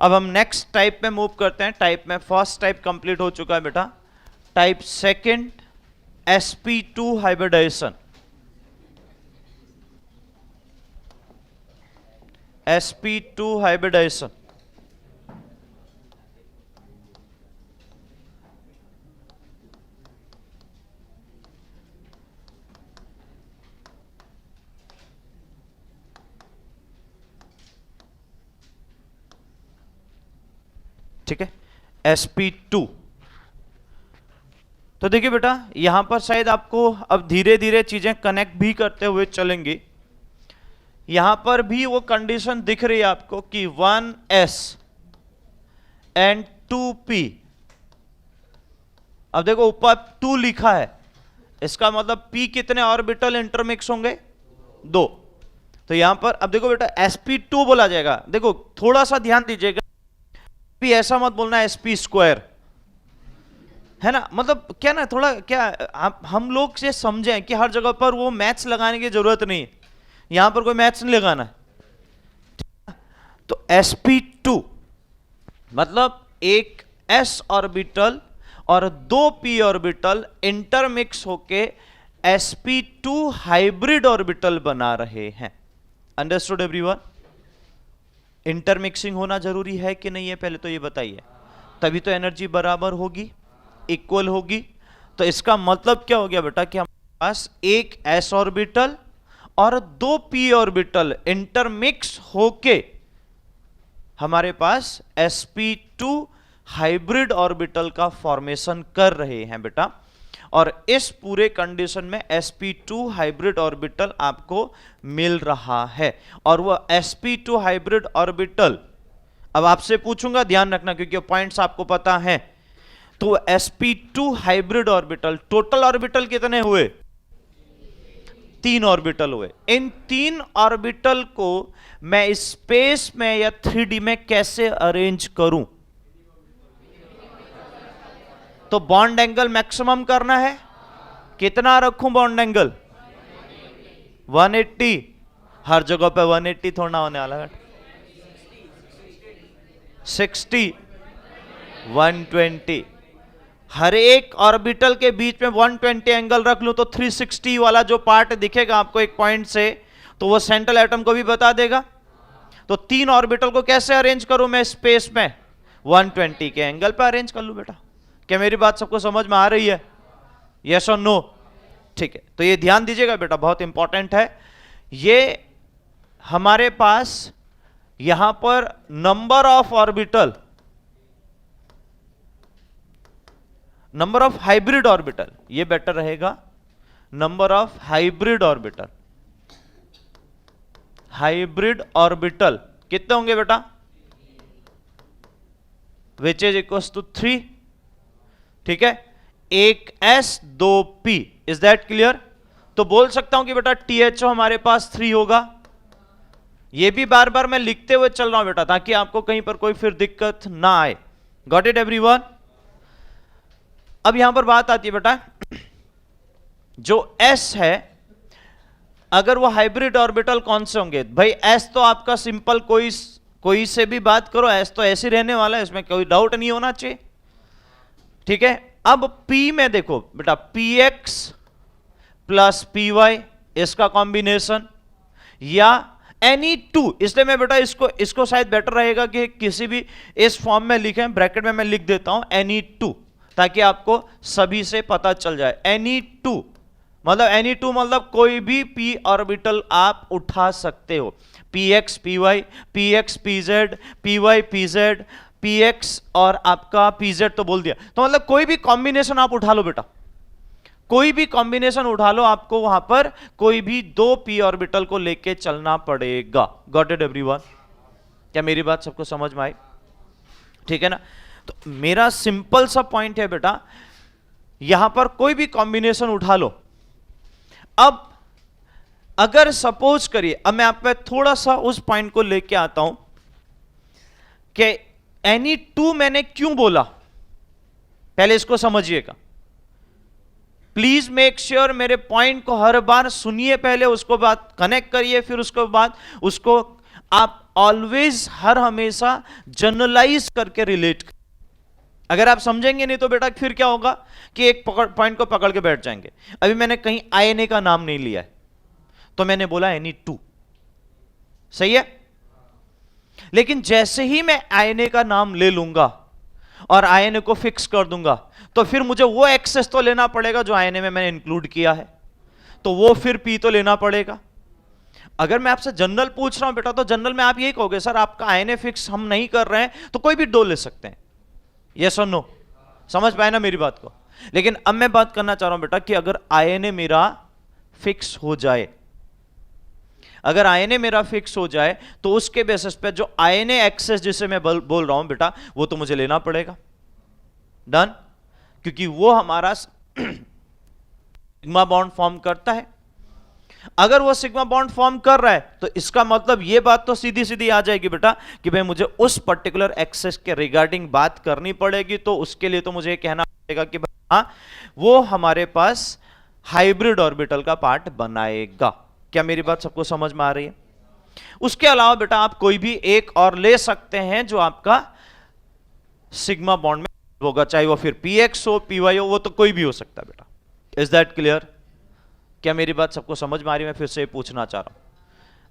अब हम next type में मूव करते हैं। टाइप में फर्स्ट टाइप कंप्लीट हो चुका है बेटा। Type second sp2 hybridisation. sp2 hybridisation ठीक है, sp2। तो देखिए बेटा यहां पर शायद आपको अब धीरे धीरे चीजें कनेक्ट भी करते हुए चलेंगी। यहां पर भी वो कंडीशन दिख रही है आपको कि 1s एंड 2p। अब देखो ऊपर 2 लिखा है, इसका मतलब p कितने ऑर्बिटल इंटरमिक्स होंगे? 2। तो यहां पर अब देखो बेटा sp2 बोला जाएगा। देखो थोड़ा सा ध्यान दीजिएगा, ऐसा मत बोलना sp2 है ना। मतलब क्या ना, थोड़ा क्या हम लोग से समझें कि हर जगह पर वो मैथ्स लगाने की जरूरत नहीं है। यहां पर कोई मैथ्स नहीं लगाना है। तो sp2 मतलब एक s ऑर्बिटल और 2 p ऑर्बिटल इंटरमिक्स होके sp2 हाइब्रिड ऑर्बिटल बना रहे हैं। Understood everyone? इंटरमिक्सिंग होना जरूरी है कि नहीं है, पहले तो ये बताइए। तभी तो एनर्जी बराबर होगी, इक्वल होगी। तो इसका मतलब क्या हो गया बेटा कि हमारे पास एक s ऑर्बिटल और 2 p ऑर्बिटल इंटरमिक्स होके हमारे पास sp2 हाइब्रिड ऑर्बिटल का फॉर्मेशन कर रहे हैं बेटा। और इस पूरे कंडीशन में sp2 हाइब्रिड ऑर्बिटल आपको मिल रहा है। और वह sp2 हाइब्रिड ऑर्बिटल, अब आपसे पूछूंगा, ध्यान रखना क्योंकि पॉइंट्स आपको पता हैं। तो sp2 hybrid orbital, total orbital कितने हुए? 3 ऑर्बिटल हुए। इन 3 ऑर्बिटल को मैं स्पेस में या 3D में कैसे अरेंज करूं? तो बॉन्ड एंगल मैक्सिमम करना है। कितना रखूं बॉन्ड एंगल? 180। हर जगह पे 180 थोड़ा होने वाला है। 60, 120। हर एक ऑर्बिटल के बीच में 120 एंगल रख लूं तो 360 वाला जो पार्ट दिखेगा आपको एक पॉइंट से, तो वो सेंट्रल एटम को भी बता देगा। तो 3 ऑर्बिटल को कैसे अरेंज करूं मैं स्पेस में? 120 के एंगल पर अरेंज कर लूं बेटा। क्या मेरी बात सबको समझ में आ रही है? यस और नो? ठीक है, तो ये ध्यान दीजिएगा बेटा, बहुत इंपॉर्टेंट है। ये हमारे पास यहां पर number of orbital, number of hybrid orbital, ये बेटर रहेगा। Number of hybrid orbital, hybrid orbital कितने होंगे बेटा? Which is equal to 3। ठीक है, एक s 2 p। Is that clear? तो बोल सकता हूं कि बेटा THO हमारे पास 3 होगा। ये भी बार बार मैं लिखते हुए चल रहा हूं बेटा, ताकि आपको कहीं पर कोई फिर दिक्कत ना आए। Got it everyone? अब यहां पर बात आती है बेटा, जो s है, अगर वो हाइब्रिड ऑर्बिटल कौन से होंगे भाई? s तो आपका सिंपल, कोई से भी बात करो, s तो ऐसे रहने वाला है, इसमें कोई डाउट नहीं होना चाहिए। ठीक है, अब p में देखो बेटा, px प्लस py इसका कॉम्बिनेशन, या एनी 2। इसलिए मैं बेटा इसको शायद बेटर रहेगा कि किसी भी इस फॉर्म में लिखें, ब्रैकेट में मैं लिख देता हूं एनी 2, ताकि आपको सभी से पता चल जाए। एनी 2 मतलब कोई भी p ऑर्बिटल आप उठा सकते हो। px py, px pz, py pz, px और आपका pz तो बोल दिया। तो मतलब कोई भी कॉम्बिनेशन आप उठा लो बेटा, कोई भी कॉम्बिनेशन उठा लो, आपको वहां पर कोई भी 2 p ऑर्बिटल को लेके चलना पड़ेगा। Got it everyone? क्या मेरी बात सबको समझ में आई? ठीक है ना। तो मेरा सिंपल सा पॉइंट है बेटा, यहां पर कोई भी कॉम्बिनेशन उठा लो। अब अगर सपोज करिए, अब मैं आप पे थोड़ा सा उस पॉइंट को लेके आता हूं कि एनी 2 मैंने क्यों बोला, पहले इसको समझिएगा। प्लीज मेक श्योर मेरे पॉइंट को हर बार सुनिए, पहले उसको बात कनेक्ट करिए, फिर उसके बाद उसको आप ऑलवेज हर हमेशा जनरलाइज करके रिलेट। अगर आप समझेंगे नहीं तो बेटा फिर क्या होगा कि एक पॉइंट को पकड़ के बैठ जाएंगे। अभी मैंने कहीं आईएनए का नाम नहीं लिया है तो मैंने बोला Ni2, सही है। लेकिन जैसे ही मैं आईएनए का नाम ले लूंगा और आईएनए को फिक्स कर दूंगा तो फिर मुझे वो एक्सेस तो लेना पड़ेगा जो आईएनए में मैंने इंक्लूड किया है, तो वो फिर पी तो लेना पड़ेगा। अगर मैं आपसे जनरल पूछ रहा हूं बेटा तो जनरल में आप यही कहोगे सर आपका आईएनए फिक्स हम नहीं कर रहे हैं तो कोई भी डो ले सकते हैं, यस और नो। समझ पाए ना मेरी बात को। लेकिन अब मैं बात करना चाह रहा हूं बेटा कि अगर आईएनए मेरा फिक्स हो जाए, अगर आईएनए मेरा फिक्स हो जाए तो उसके बेसिस पे जो आईएनए एक्सेस जिसे मैं बोल रहा हूं बेटा वो तो मुझे लेना पड़ेगा। डन, क्योंकि वो हमारा सिग्मा बॉन्ड फॉर्म करता है। अगर वो सिग्मा बॉन्ड फॉर्म कर रहा है तो इसका मतलब ये बात तो सीधी सीधी आ जाएगी बेटा कि भाई मुझे उस पर्टिकुलर एक्सेस के रिगार्डिंग बात करनी पड़ेगी। तो उसके लिए तो मुझे कहना पड़ेगा कि हाँ वो हमारे पास हाइब्रिड ऑर्बिटल का पार्ट बनाएगा। क्या मेरी बात सबको समझ में आ रही है? उसके अलावा बेटा आप कोई भी एक और ले सकते हैं जो आपका सिग्मा बॉन्ड में होगा, चाहे वो फिर px हो py हो, वो तो कोई भी हो सकता है बेटा। Is that clear? क्या मेरी बात सबको समझ में आ रही है? मैं फिर से पूछना चाह रहा हूं।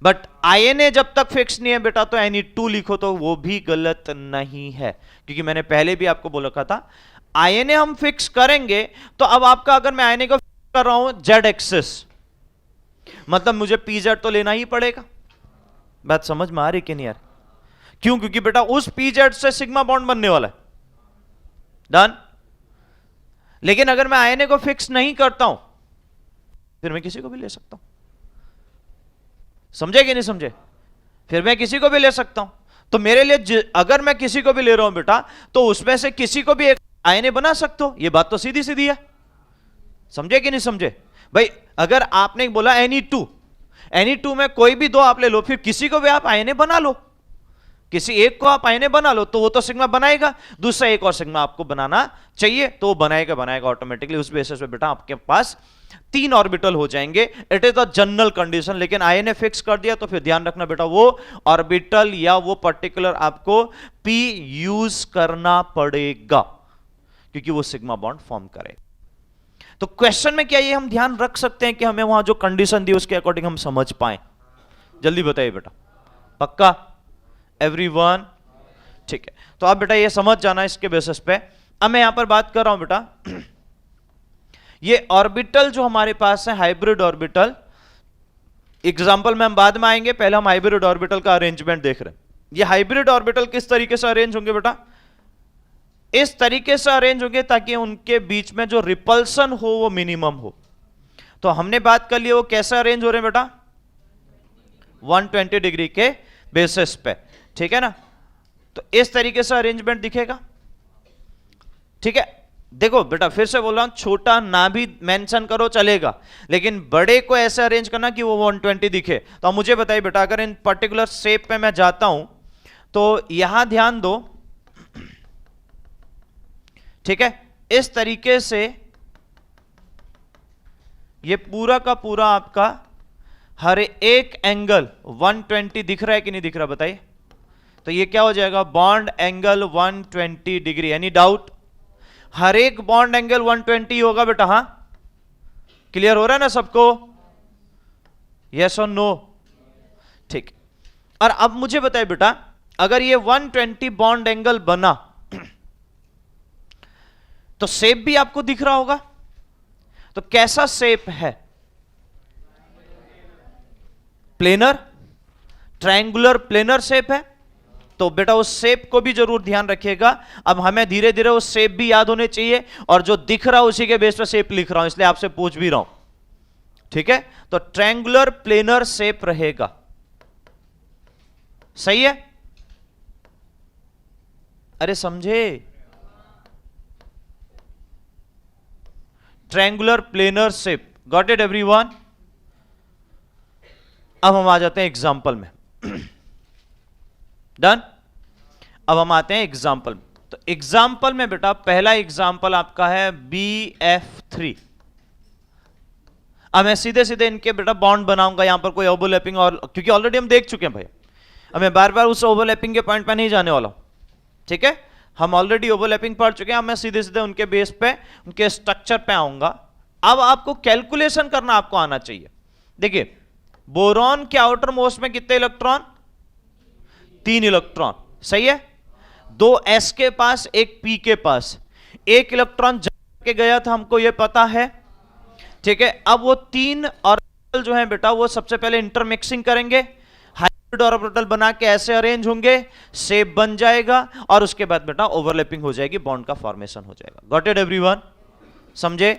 बट आईएनए जब तक फिक्स नहीं है बेटा तो Ni2 लिखो तो वो भी गलत नहीं है, क्योंकि मैंने पहले भी आपको बोल रखा था आईएनए हम फिक्स करेंगे तो अब आपका अगर मैं आईएनए को फिक्स कर रहा हूं जेड एक्सिस मतलब मुझे pz तो लेना ही पड़ेगा। बात समझ में आ रही कि नहीं यार? क्यों? क्योंकि बेटा उस pz से सिग्मा बॉन्ड बनने वाला है। डन। लेकिन अगर मैं आईएनए को फिक्स नहीं करता हूं फिर मैं किसी को भी ले सकता हूं। समझे कि नहीं समझे? फिर मैं किसी को भी ले सकता हूं। तो मेरे लिए अगर मैं किसी को भी ले रहा हूं बेटा तो उसमें से किसी को भी एक आईएनए बना सकते हो। यह बात तो सीधी सीधी है। समझे कि नहीं समझे? भाई अगर आपने बोला Ni2 में कोई भी दो आप ले लो, फिर किसी को भी आप आईएनए बना लो, किसी एक को आप आईएनए बना लो तो वो तो सिग्मा बनाएगा, दूसरा एक और सिग्मा आपको बनाना चाहिए तो वो बनाएगा ऑटोमेटिकली। उस बेसिस पे बेटा आपके पास 3 ऑर्बिटल हो जाएंगे। It is the general condition. लेकिन आईएनए फिक्स कर दिया तो फिर ध्यान रखना बेटा वो ऑर्बिटल या वो पर्टिकुलर आपको p यूज करना पड़ेगा क्योंकि वो सिग्मा बॉन्ड फॉर्म करे। तो क्वेश्चन में क्या ये हम ध्यान रख सकते हैं कि हमें वहां जो कंडीशन दी उसके अकॉर्डिंग हम समझ पाए? जल्दी बताइए बेटा। पक्का एवरीवन? ठीक है, तो आप बेटा ये समझ जाना इसके बेसिस पे। अब मैं यहां पर बात कर रहा हूं बेटा ये ऑर्बिटल जो हमारे पास है हाइब्रिड ऑर्बिटल, एग्जांपल में हम बाद में आएंगे, पहले हम हाइब्रिड ऑर्बिटल का अरेंजमेंट देख रहे हैं। ये हाइब्रिड ऑर्बिटल किस तरीके से अरेंज होंगे बेटा? इस तरीके से अरेंज होंगे ताकि उनके बीच में जो रिपल्सन हो वो मिनिमम हो। तो हमने बात कर लिया वो कैसे अरेंज हो रहे हैं बेटा? 120 डिग्री के बेसिस पे, ठीक है ना। तो इस तरीके से अरेंजमेंट दिखेगा, ठीक है। देखो बेटा फिर से बोल रहा हूं, छोटा ना भी मेंशन करो चलेगा, लेकिन बड़े को ऐसे अरेंज करना कि वो 120 दिखे। तो अब मुझे बताइए बेटा अगर इन पर्टिकुलर शेप पे मैं जाता हूं तो यहां ध्यान दो, ठीक है। इस तरीके से ये पूरा का पूरा आपका हर एक एंगल 120 दिख रहा है कि नहीं दिख रहा बताइए? तो ये क्या हो जाएगा? Bond angle 120 degree. Any doubt? हर एक बॉन्ड एंगल 120 होगा बेटा। हां क्लियर हो रहा है ना सबको? यस और नो? ठीक। और अब मुझे बताइए बेटा अगर ये 120 बॉन्ड एंगल बना तो शेप भी आपको दिख रहा होगा। तो कैसा शेप है? प्लेनर, ट्रायंगुलर प्लेनर शेप है। तो बेटा उस शेप को भी जरूर ध्यान रखिएगा। अब हमें धीरे धीरे उस शेप भी याद होने चाहिए, और जो दिख रहा है उसी के बेस पर शेप लिख रहा हूं, इसलिए आपसे पूछ भी रहा हूं, ठीक है। तो ट्रायंगुलर प्लेनर शेप रहेगा, सही है? अरे समझे? Triangular planar shape, got it everyone? अब हम आ जाते हैं एग्जाम्पल में। डन। अब हम आते हैं एग्जाम्पल में। तो एग्जाम्पल में बेटा पहला एग्जाम्पल आपका है BF3। अब मैं सीधे सीधे इनके बेटा बॉन्ड बनाऊंगा, यहां पर कोई ओवरलैपिंग और, क्योंकि ऑलरेडी हम देख चुके हैं भाई। अब मैं बार बार उस ओवरलैपिंग के पॉइंट पे नहीं जाने वाला हूं, ठीक है। हम ऑलरेडी ओवरलैपिंग पढ़ चुके हैं, अब मैं सीधे सीधे उनके बेस पे, उनके स्ट्रक्चर पे आऊंगा। अब आपको कैलकुलेशन करना आपको आना चाहिए। देखिए बोरॉन के आउटर मोस्ट में कितने इलेक्ट्रॉन, 3 इलेक्ट्रॉन, सही है। 2 s के पास, एक p के पास, एक इलेक्ट्रॉन के गया था, हमको यह पता है, ठीक है। अब वो 3 ऑर्बिटल जो है बेटा, वो सबसे पहले इंटरमिक्सिंग करेंगे, हाइब्रिड ऑर्बिटल बना के ऐसे अरेंज होंगे, शेप बन जाएगा, और उसके बाद बेटा ओवरलैपिंग हो जाएगी, बॉन्ड का फॉर्मेशन हो जाएगा। गॉट इट एवरीवन, समझे।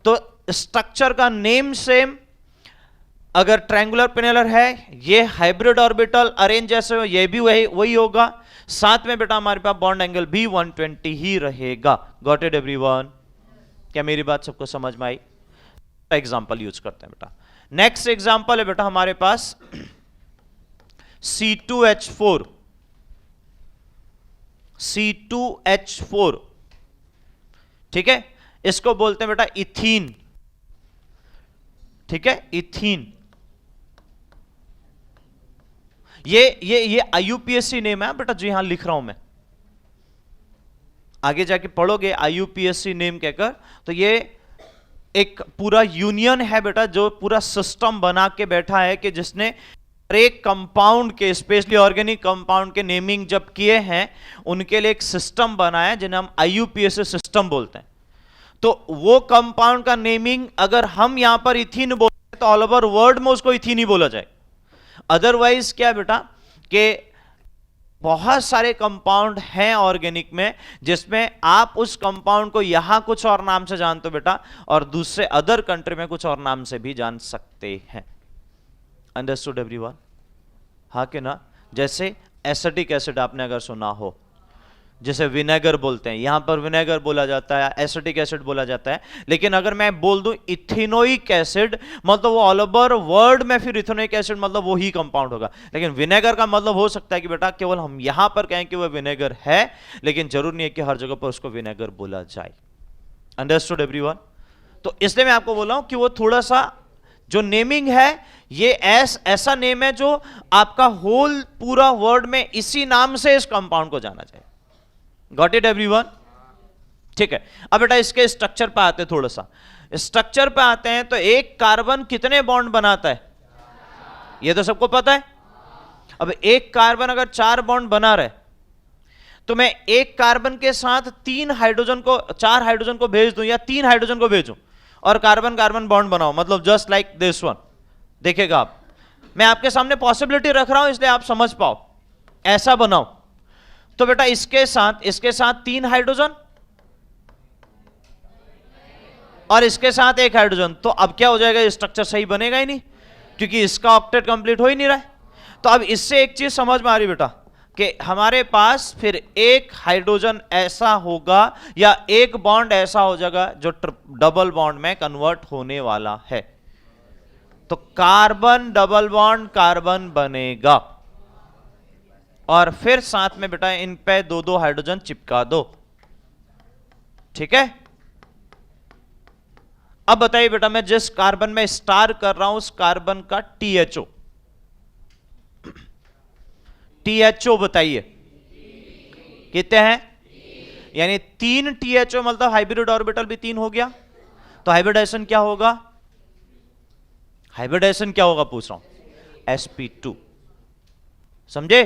तो स्ट्रक्चर का नेम सेम, अगर ट्रायंगुलर पेनेलर है, ये हाइब्रिड ऑर्बिटल अरेंज जैसे हो, ये भी वही होगा, साथ में बेटा हमारे पास बॉन्ड एंगल भी 120 ही रहेगा। गॉट इट एवरीवन, क्या मेरी बात सबको समझ में आई। एग्जांपल यूज करते हैं बेटा। नेक्स्ट एग्जांपल है बेटा हमारे पास C2H4, C2H4, ठीक है। इसको बोलते हैं बेटा इथीन, ठीक है, इथीन। ये IUPAC नेम है बेटा, जो यहां लिख रहा हूं मैं, आगे जाके पढ़ोगे IUPAC नेम कहकर। तो ये एक पूरा यूनियन है बेटा, जो पूरा सिस्टम बना के बैठा है, कि जिसने एक कंपाउंड के, स्पेशली ऑर्गेनिक कंपाउंड के नेमिंग जब किए हैं, उनके लिए एक सिस्टम बनाया जिन्हें हम IUPAC सिस्टम बोलते हैं। तो वो कंपाउंड का नेमिंग अगर हम यहां पर इथीन बोलते हैं, तो ऑल ओवर वर्ल्ड में उसको इथीन ही बोला जाए। अदरवाइज क्या बेटा, कि बहुत सारे कंपाउंड हैं ऑर्गेनिक में, जिसमें आप उस कंपाउंड को यहां कुछ और नाम से जानते हो बेटा, और दूसरे अदर कंट्री में कुछ और नाम से भी जान सकते हैं। अंडरस्टूड एवरीवन, हाँ कि ना। जैसे एसिटिक एसिड आपने अगर सुना हो, जिसे विनेगर बोलते हैं, यहां पर विनेगर बोला जाता है, एसिटिक एसिड बोला जाता है। लेकिन अगर मैं बोल दूं इथेनोइक एसिड, मतलब वो ऑल ओवर वर्ल्ड में फिर इथेनोइक एसिड मतलब वो ही कंपाउंड होगा। लेकिन विनेगर का मतलब हो सकता है कि बेटा केवल हम यहां पर कहें कि वो विनेगर है, लेकिन जरूर नहीं है कि हर जगह पर उसको विनेगर बोला जाए। Understood everyone. तो इसलिए मैं आपको बोल रहा हूं कि वो थोड़ा सा जो नेमिंग है, ये ऐसा नेम है जो आपका होल पूरा वर्ल्ड में इसी नाम से इस कंपाउंड को जाना जाए। गॉट इट एवरीवन, ठीक है। अब बेटा इसके स्ट्रक्चर पे आते हैं, थोड़ा सा स्ट्रक्चर पे आते हैं। तो एक कार्बन कितने बॉन्ड बनाता है, ये तो सबको पता है। अब एक कार्बन अगर 4 बॉन्ड बना रहे, तो मैं एक कार्बन के साथ 4 हाइड्रोजन को भेज दूं, या 3 हाइड्रोजन को भेजूं, और कार्बन कार्बन बॉन्ड बनाओ, मतलब जस्ट लाइक दिस वन। देखिएगा आप, मैं आपके सामने पॉसिबिलिटी रख रहा हूं, इसलिए आप समझ पाओ, ऐसा बनाओ। तो बेटा इसके साथ 3 हाइड्रोजन, और इसके साथ 1 हाइड्रोजन। तो अब क्या हो जाएगा, ये स्ट्रक्चर सही बनेगा ही नहीं, क्योंकि इसका ऑक्टेट कंप्लीट हो ही नहीं रहा है। तो अब इससे एक चीज समझ में आ रही बेटा, कि हमारे पास फिर एक हाइड्रोजन ऐसा होगा, या एक बॉन्ड ऐसा हो जाएगा जो डबल बॉन्ड में कन्वर्ट होने वाला है। तो कार्बन डबल बॉन्ड कार्बन बनेगा, और फिर साथ में बेटा इन पे 2-2 हाइड्रोजन चिपका दो, ठीक है। अब बताइए बेटा, मैं जिस कार्बन में स्टार कर रहा हूं, उस कार्बन का THO बताइए कितने हैं, यानी 3 THO, मतलब हाइब्रिड ऑर्बिटल भी 3 हो गया। तो हाइब्रिडाइजेशन क्या होगा, पूछ रहा हूं, sp2, समझे।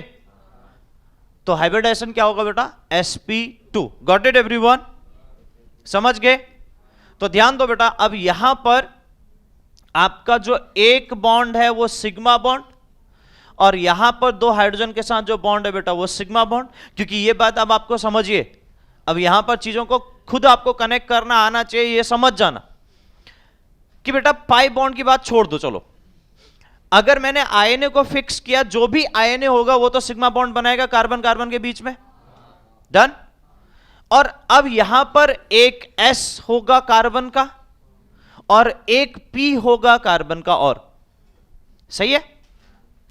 तो हाइब्रिडाइजेशन क्या होगा बेटा, sp2। गॉट इट एवरीवन, समझ गए। तो ध्यान दो बेटा, अब यहां पर आपका जो एक बॉन्ड है वो सिग्मा बॉन्ड, और यहां पर 2 हाइड्रोजन के साथ जो बॉन्ड है बेटा वो सिग्मा बॉन्ड। क्योंकि ये बात अब आपको समझिए, अब यहां पर चीजों को खुद आपको कनेक्ट करना आना चाहिए, ये समझ जाना कि बेटा पाई बॉन्ड की बात छोड़ दो, चलो अगर मैंने आईएनए को फिक्स किया, जो भी आईएनए होगा वो तो सिग्मा बॉन्ड बनाएगा कार्बन कार्बन के बीच में, डन। और अब यहां पर एक S होगा कार्बन का, और एक P होगा कार्बन का, और सही है,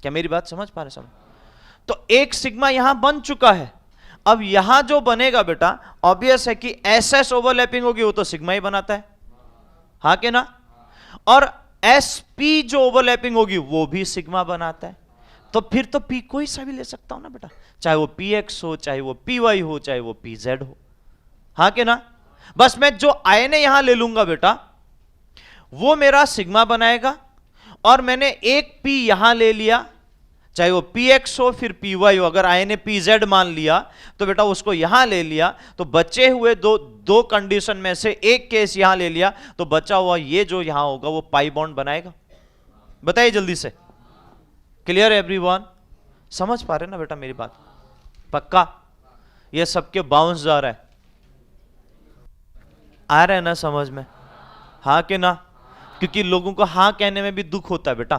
क्या मेरी बात समझ पा रहे सब। तो एक सिग्मा यहां बन चुका है। अब यहां जो बनेगा बेटा, ऑब्वियस है कि SS ओवरलैपिंग होगी, वो तो सिग्मा ही बनाता है, हाँ कि ना। और SP जो ओवरलैपिंग होगी वो भी सिग्मा बनाता है। तो फिर तो पी कोई सा भी ले सकता हूं ना बेटा, चाहे वो पी एक्स हो, चाहे वो पी वाई हो, चाहे वो पी जेड हो, हाँ कि ना। बस मैं जो आई ने यहां ले लूंगा बेटा, वो मेरा सिग्मा बनाएगा, और मैंने एक पी यहां ले लिया, चाहे वो पी एक्स हो फिर पी वाई हो, अगर आई ने पी जेड मान लिया तो बेटा उसको यहां ले लिया, तो बचे हुए दो कंडीशन में से एक केस यहां ले लिया, तो बचा हुआ ये जो यहां होगा वो पाई बॉन्ड बनाएगा। बताइए जल्दी से, क्लियर एवरीवन? समझ पा रहे ना बेटा मेरी बात? पक्का? ये सबके बाउंस जा रहा है, आ रहा है ना समझ में? हाँ कि ना? क्योंकि लोगों को हाँ कहने में भी दुख होता है बेटा,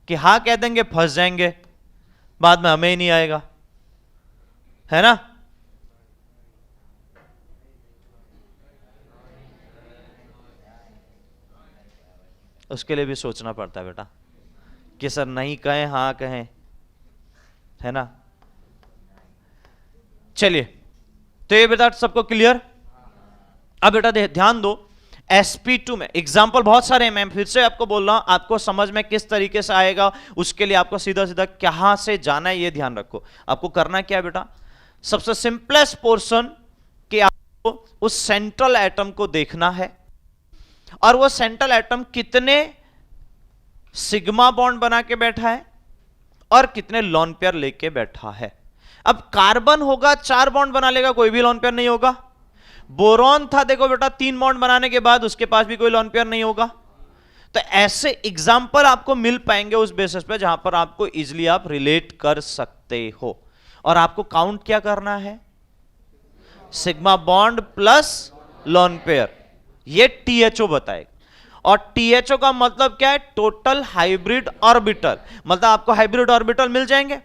कि हाँ कह देंगे फंस जाएंगे, बाद में हमें ही नहीं आएगा, है ना? उसके लिए भी सोचना पड़ता है बेटा, कि सर नहीं कहें हाँ कहें, है ना? चलिए, तो ये बेटा सबको क्लियर? अब बेटा ध्यान दो, sp2 में एग्जाम्पल बहुत सारे हैं, मैं फिर से आपको बोल रहा हूं, आपको समझ में किस तरीके से आएगा उसके लिए आपको सीधा सीधा कहां से जाना है ये ध्यान रखो। आपको करना क्या है बेटा, सबसे सिंपलेस्ट पोर्शन कि आपको उस सेंट्रल एटम को देखना है, और वो सेंट्रल एटम कितने सिग्मा बॉन्ड बना के बैठा है और कितने लोन पेयर लेके बैठा है। अब कार्बन होगा 4 बॉन्ड बना लेगा, कोई भी लोन पेयर नहीं होगा। बोरॉन था देखो बेटा 3 बॉन्ड बनाने के बाद उसके पास भी कोई लोन पेयर नहीं होगा। तो ऐसे एग्जाम्पल आपको मिल पाएंगे उस बेसिस पे जहां पर आपको इजिली आप रिलेट कर सकते हो। और आपको काउंट क्या करना है, sigma bond plus lone pair, ये टीएचओ बताएगा। और टीएचओ का मतलब क्या है, टोटल हाइब्रिड ऑर्बिटल, मतलब आपको हाइब्रिड ऑर्बिटल मिल जाएंगे,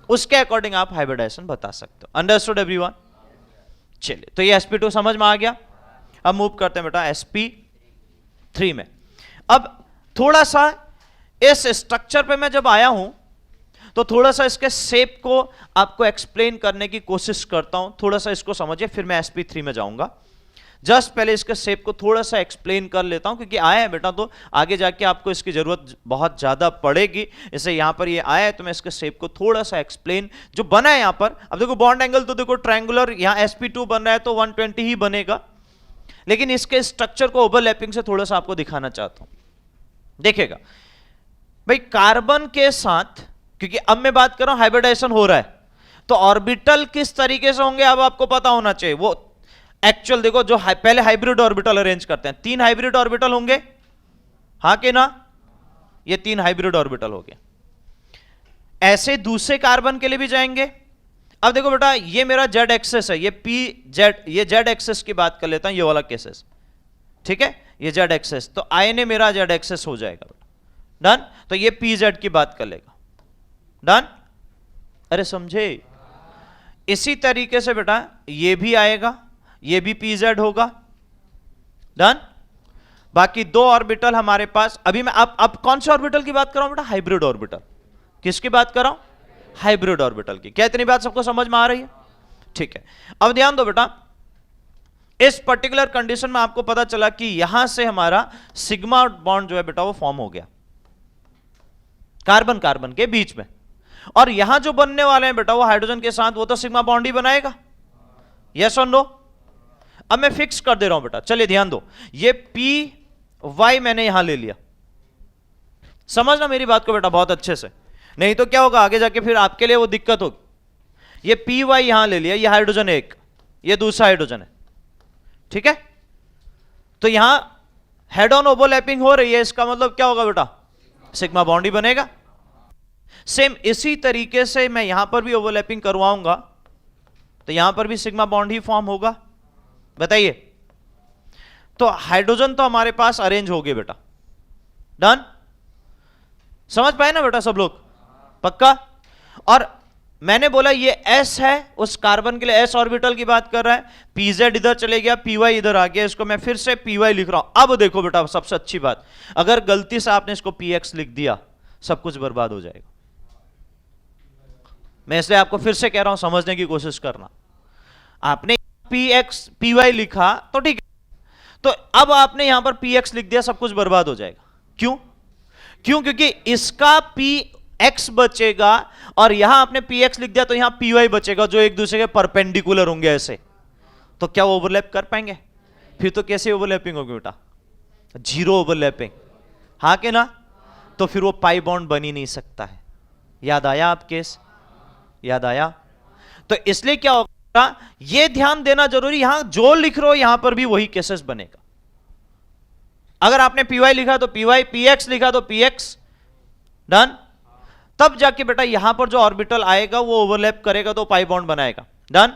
उसके अकॉर्डिंग आप हाइब्रिडाइजेशन बता सकते हो। Understood everyone? चलिए, तो ये sp2 समझ में आ गया। अब मूव करते हैं बेटा sp3 में। अब थोड़ा सा इस स्ट्रक्चर पे मैं जब आया हूं तो थोड़ा सा इसके शेप को आपको एक्सप्लेन करने की कोशिश करता हूं, थोड़ा सा इसको समझिए, फिर मैं sp3 में जाऊंगा। जस्ट पहले इसके शेप को थोड़ा सा एक्सप्लेन कर लेता हूं, क्योंकि आया है बेटा तो आगे जाके आपको इसकी जरूरत बहुत ज्यादा पड़ेगी। इसे यहां पर ये आया है तो मैं इसके शेप को थोड़ा सा एक्सप्लेन, जो बना है यहां पर। अब देखो बॉन्ड एंगल तो देखो ट्रायंगुलर, यहां sp2 बन रहा है तो 120 ही बनेगा, लेकिन इसके स्ट्रक्चर को ओवरलैपिंग से थोड़ा सा आपको दिखाना चाहता हूं। देखिएगा भाई, कार्बन के साथ, क्योंकि अब मैं बात कर रहा हूं हाइब्रिडाइजेशन हो रहा है, तो ऑर्बिटल किस तरीके से होंगे अब आपको पता होना चाहिए। वो एक्चुअल देखो, जो पहले हाइब्रिड ऑर्बिटल अरेंज करते हैं, 3 हाइब्रिड ऑर्बिटल होंगे, हाँ कि ना? ये 3 हाइब्रिड ऑर्बिटल हो गए। ऐसे दूसरे कार्बन के लिए भी जाएंगे। अब देखो बेटा, ये मेरा जेड एक्सेस है, ये पी जेड, ये जेड एक्सेस की बात कर लेता हूं, ये वाला केसेस, ठीक है, ये जेड एक्सेस, तो आई ने मेरा जेड एक्सेस हो जाएगा बेटा, डन। तो ये पी जेड की बात कर लेगा, डन। अरे समझे? इसी तरीके से बेटा ये भी आएगा, ये भी पी जेड होगा, डन। बाकी 2 ऑर्बिटल हमारे पास, अभी मैं अब कौन से ऑर्बिटल की बात कर रहा हूं बेटा, हाइब्रिड ऑर्बिटल। किसकी बात कर रहा हूं? हाइब्रिड ऑर्बिटल की। क्या इतनी बात सबको समझ में आ रही है? ठीक है। अब ध्यान दो बेटा, इस पर्टिकुलर कंडीशन में आपको पता चला कि यहां से हमारा सिग्मा बॉन्ड जो है बेटा वो फॉर्म हो गया कार्बन कार्बन के बीच में, और यहां जो बनने वाले हैं बेटा वो हाइड्रोजन के साथ, वो तो सिग्मा बॉन्ड ही बनाएगा, यस और नो? अब मैं फिक्स कर दे रहा हूं बेटा, चलिए ध्यान दो, ये पी वाई मैंने यहां ले लिया, समझना मेरी बात को बेटा बहुत अच्छे से, नहीं तो क्या होगा आगे जाके फिर आपके लिए वो दिक्कत होगी। ये पी वाई यहां ले लिया, ये हाइड्रोजन एक, ये दूसरा हाइड्रोजन है, ठीक है। तो यहां हेड ऑन ओवरलैपिंग हो रही है, इसका मतलब क्या होगा बेटा, सिग्मा बॉन्ड ही बनेगा। सेम इसी तरीके से मैं यहां पर भी ओवरलैपिंग करवाऊंगा तो यहां पर भी सिग्मा बॉन्ड ही फॉर्म होगा। बताइए, तो हाइड्रोजन तो हमारे पास अरेंज हो गए बेटा, डन। समझ पाए ना बेटा सब लोग? पक्का? और मैंने बोला ये S है, उस कार्बन के लिए S ऑर्बिटल की बात कर रहा है, PZ इधर चले गया, PY इधर आ गया, इसको मैं फिर से PY लिख रहा हूं। अब देखो बेटा सबसे अच्छी बात, अगर गलती से आपने इसको PX लिख दिया सब कुछ बर्बाद हो जाएगा। मैं इसलिए आपको फिर से कह रहा हूं, समझने की कोशिश करना। आपने PX PY लिखा तो ठीक है, तो अब आपने यहां पर PX लिख दिया, सब कुछ बर्बाद हो जाएगा। क्यों? क्योंकि इसका P x बचेगा और यहां आपने px लिख दिया तो यहां py बचेगा, जो एक दूसरे के परपेंडिकुलर होंगे ऐसे। तो क्या वो ओवरलैप कर पाएंगे? फिर तो कैसे ओवरलैपिंग होगी बेटा? जीरो ओवरलैपिंग, हाँ के ना? तो फिर वो पाई बॉन्ड बन ही नहीं सकता है। याद आया आप केस? याद आया? तो इसलिए क्या होगा, ये ध्यान देना जरूरी, यहां जो लिख रहे हो यहां पर भी वही केसेस बनेगा। अगर आपने py लिखा तो py, px लिखा तो px, डन। तब जाके बेटा यहां पर जो ऑर्बिटल आएगा वो ओवरलैप करेगा तो पाई बॉन्ड बनाएगा, डन।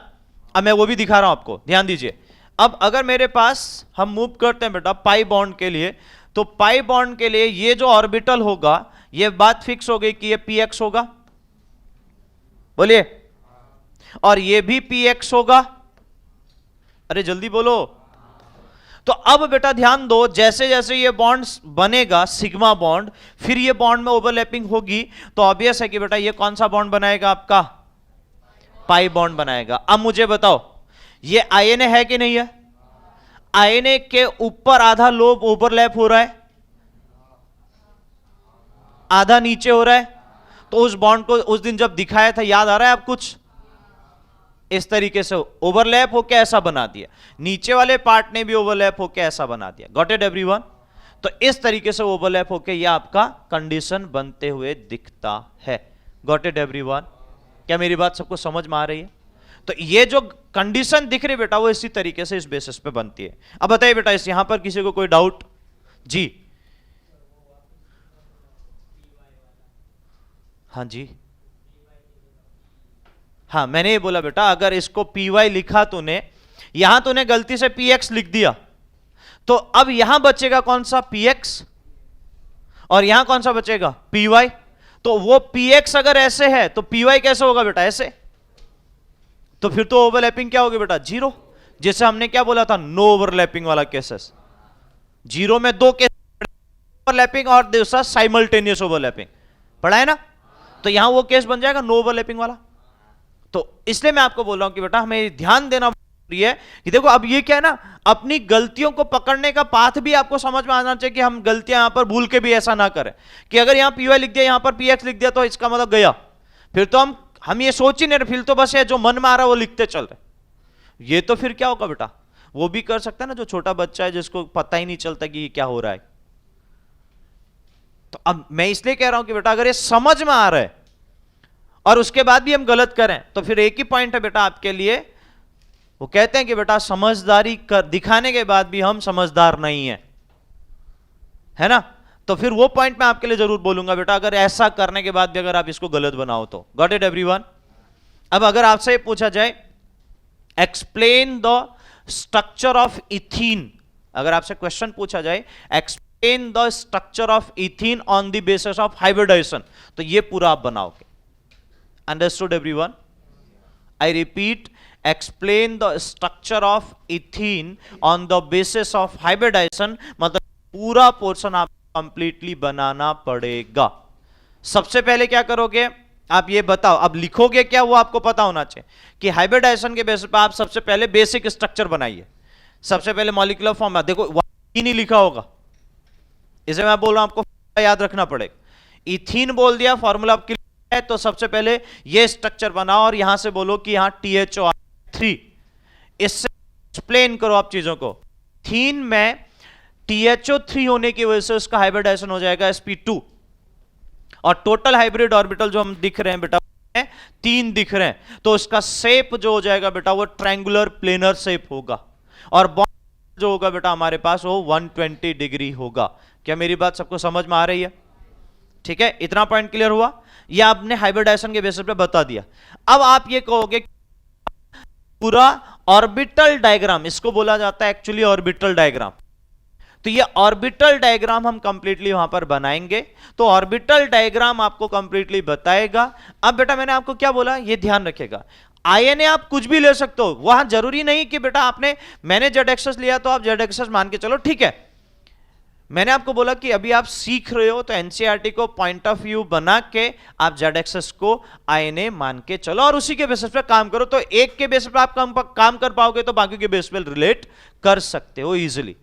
अब मैं वो भी दिखा रहा हूं आपको, ध्यान दीजिए। अब अगर मेरे पास, हम मूव करते हैं बेटा पाई बॉन्ड के लिए, तो पाई बॉन्ड के लिए ये जो ऑर्बिटल होगा, ये बात फिक्स हो गई कि ये px होगा, बोलिए, और ये भी px होगा। अरे जल्दी बोलो। तो अब बेटा ध्यान दो, जैसे जैसे ये बॉन्ड बनेगा सिग्मा बॉन्ड, फिर ये बॉन्ड में ओवरलैपिंग होगी, तो ऑब्वियस है कि बेटा ये कौन सा बॉन्ड बनाएगा? आपका पाई बॉन्ड बनाएगा। अब मुझे बताओ, ये आईएनए है कि नहीं है? आईएनए के ऊपर आधा लोब ओवरलैप हो रहा है, आधा नीचे हो रहा है। तो उस बॉन्ड को उस दिन जब दिखाया था, याद आ रहा है आप कुछ? इस तरीके से ओवरलैप होकर ऐसा बना दिया, नीचे वाले पार्ट ने भी ओवरलैप होकर ऐसा बना दिया। Got it everyone? तो इस तरीके से ओवरलैप होकर यह आपका कंडीशन बनते हुए दिखता है। Got it everyone? क्या मेरी बात सबको समझ में आ रही है? तो ये जो कंडीशन दिख रही बेटा, वो इसी तरीके से इस बेसिस पे बनती है। अब बताइए बेटा, इस यहां पर किसी को कोई डाउट? जी हाँ जी, हाँ मैंने ये बोला बेटा, अगर इसको py लिखा तूने, यहां तूने गलती से px लिख दिया, तो अब यहां बचेगा कौन सा? px, और यहां कौन सा बचेगा? py। तो वो px अगर ऐसे है तो py कैसे होगा बेटा? ऐसे। तो फिर तो ओवरलैपिंग क्या होगी बेटा? जीरो। जैसे हमने क्या बोला था, नो ओवरलैपिंग वाला केसेस। जीरो में दो केस, ओवरलैपिंग और दूसरा साइमल्टेनियस ओवरलैपिंग, पढ़ा है ना? तो यहां वो केस बन जाएगा नो ओवरलैपिंग वाला। तो इसलिए मैं आपको बोल रहा हूं कि बेटा हमें ध्यान देना है कि देखो, अब ये क्या है ना, अपनी गलतियों को पकड़ने का पाथ भी आपको समझ में आना चाहिए कि हम गलतियां यहां पर भूल के भी ऐसा ना करें कि अगर यहां py लिख दिया, यहां पर px लिख दिया, तो इसका मतलब गया। फिर तो हम ये सोच ही नहीं रहे, फिर तो बस ये जो मन में आ रहा है वो लिखते चल रहे। ये तो फिर क्या होगा बेटा? वो भी कर सकता है ना जो छोटा बच्चा है, जिसको पता ही नहीं चलता कि ये क्या हो रहा है। तो अब मैं इसलिए कह रहा हूं कि बेटा अगर ये समझ में आ रहा है और उसके बाद भी हम गलत करें, तो फिर एक ही पॉइंट है बेटा आपके लिए, वो कहते हैं कि बेटा समझदारी दिखाने के बाद भी हम समझदार नहीं है ना? तो फिर वो पॉइंट मैं आपके लिए जरूर बोलूंगा बेटा, अगर ऐसा करने के बाद भी अगर आप इसको गलत बनाओ तो। Got it everyone? अब अगर आपसे पूछा जाए explain the structure of ethene, अगर आपसे क्वेश्चन पूछा जाए explain the structure of ethene on the basis of hybridization, तो ये पूरा आप बनाओगे। Understood everyone? I repeat, explain the structure of ethene on the basis of hybridization, मतलब पूरा पोर्शन आप कंप्लीटली बनाना पड़ेगा। सबसे पहले क्या करोगे आप ये बताओ, अब लिखोगे क्या वो आपको पता होना चाहिए कि हाइब्रिडाइजेशन के बेसिस पर आप सबसे पहले बेसिक स्ट्रक्चर बनाइए। सबसे पहले मॉलिक्यूलर फॉर्म, देखो ही नहीं लिखा होगा, इसे मैं बोल रहा हूं आपको याद रखना पड़ेगा। इथीन बोल दिया, फॉर्मूला आपके लिए है, तो सबसे पहले ये स्ट्रक्चर बनाओ और यहां से बोलो कि यहां THO3, इससे एक्सप्लेन करो आप चीजों को। इथीन में THO3 होने की वजह से उसका हाइब्रिडाइजेशन हो जाएगा sp2, और टोटल हाइब्रिड ऑर्बिटल जो हम दिख रहे हैं बेटा 3 दिख रहे हैं, तो उसका शेप जो हो जाएगा बेटा वो ट्रायंगुलर प्लेनर शेप होगा, और बॉन्ड जो होगा बेटा हमारे पास वो 120 डिग्री होगा। क्या मेरी बात सबको समझ में आ रही है? ठीक है, इतना पॉइंट क्लियर हुआ? यह आपने हाइब्रिडाइजेशन के बेसिस पे बता दिया। अब आप ये कहोगे पूरा ऑर्बिटल डायग्राम, इसको बोला जाता है एक्चुअली ऑर्बिटल डायग्राम, तो ये ऑर्बिटल डायग्राम हम कंप्लीटली वहां पर बनाएंगे। तो ऑर्बिटल डायग्राम आपको कंप्लीटली बताएगा। अब बेटा मैंने आपको क्या बोला, ये ध्यान रखिएगा, आईएनए आप कुछ भी ले सकते हो, वहां जरूरी नहीं कि बेटा मैंने जेड एक्सेस लिया तो आप जेड एक्सेस मान के चलो, ठीक है। मैंने आपको बोला कि अभी आप सीख रहे हो, तो एनसीईआरटी को पॉइंट ऑफ व्यू बना के आप जेड एक्सेस को आईएनए मान के चलो और उसी के बेसिस पे काम करो। तो एक के बेसिस पे आप काम कर पाओगे तो बाकी के बेसिस पे रिलेट कर सकते हो इजिली।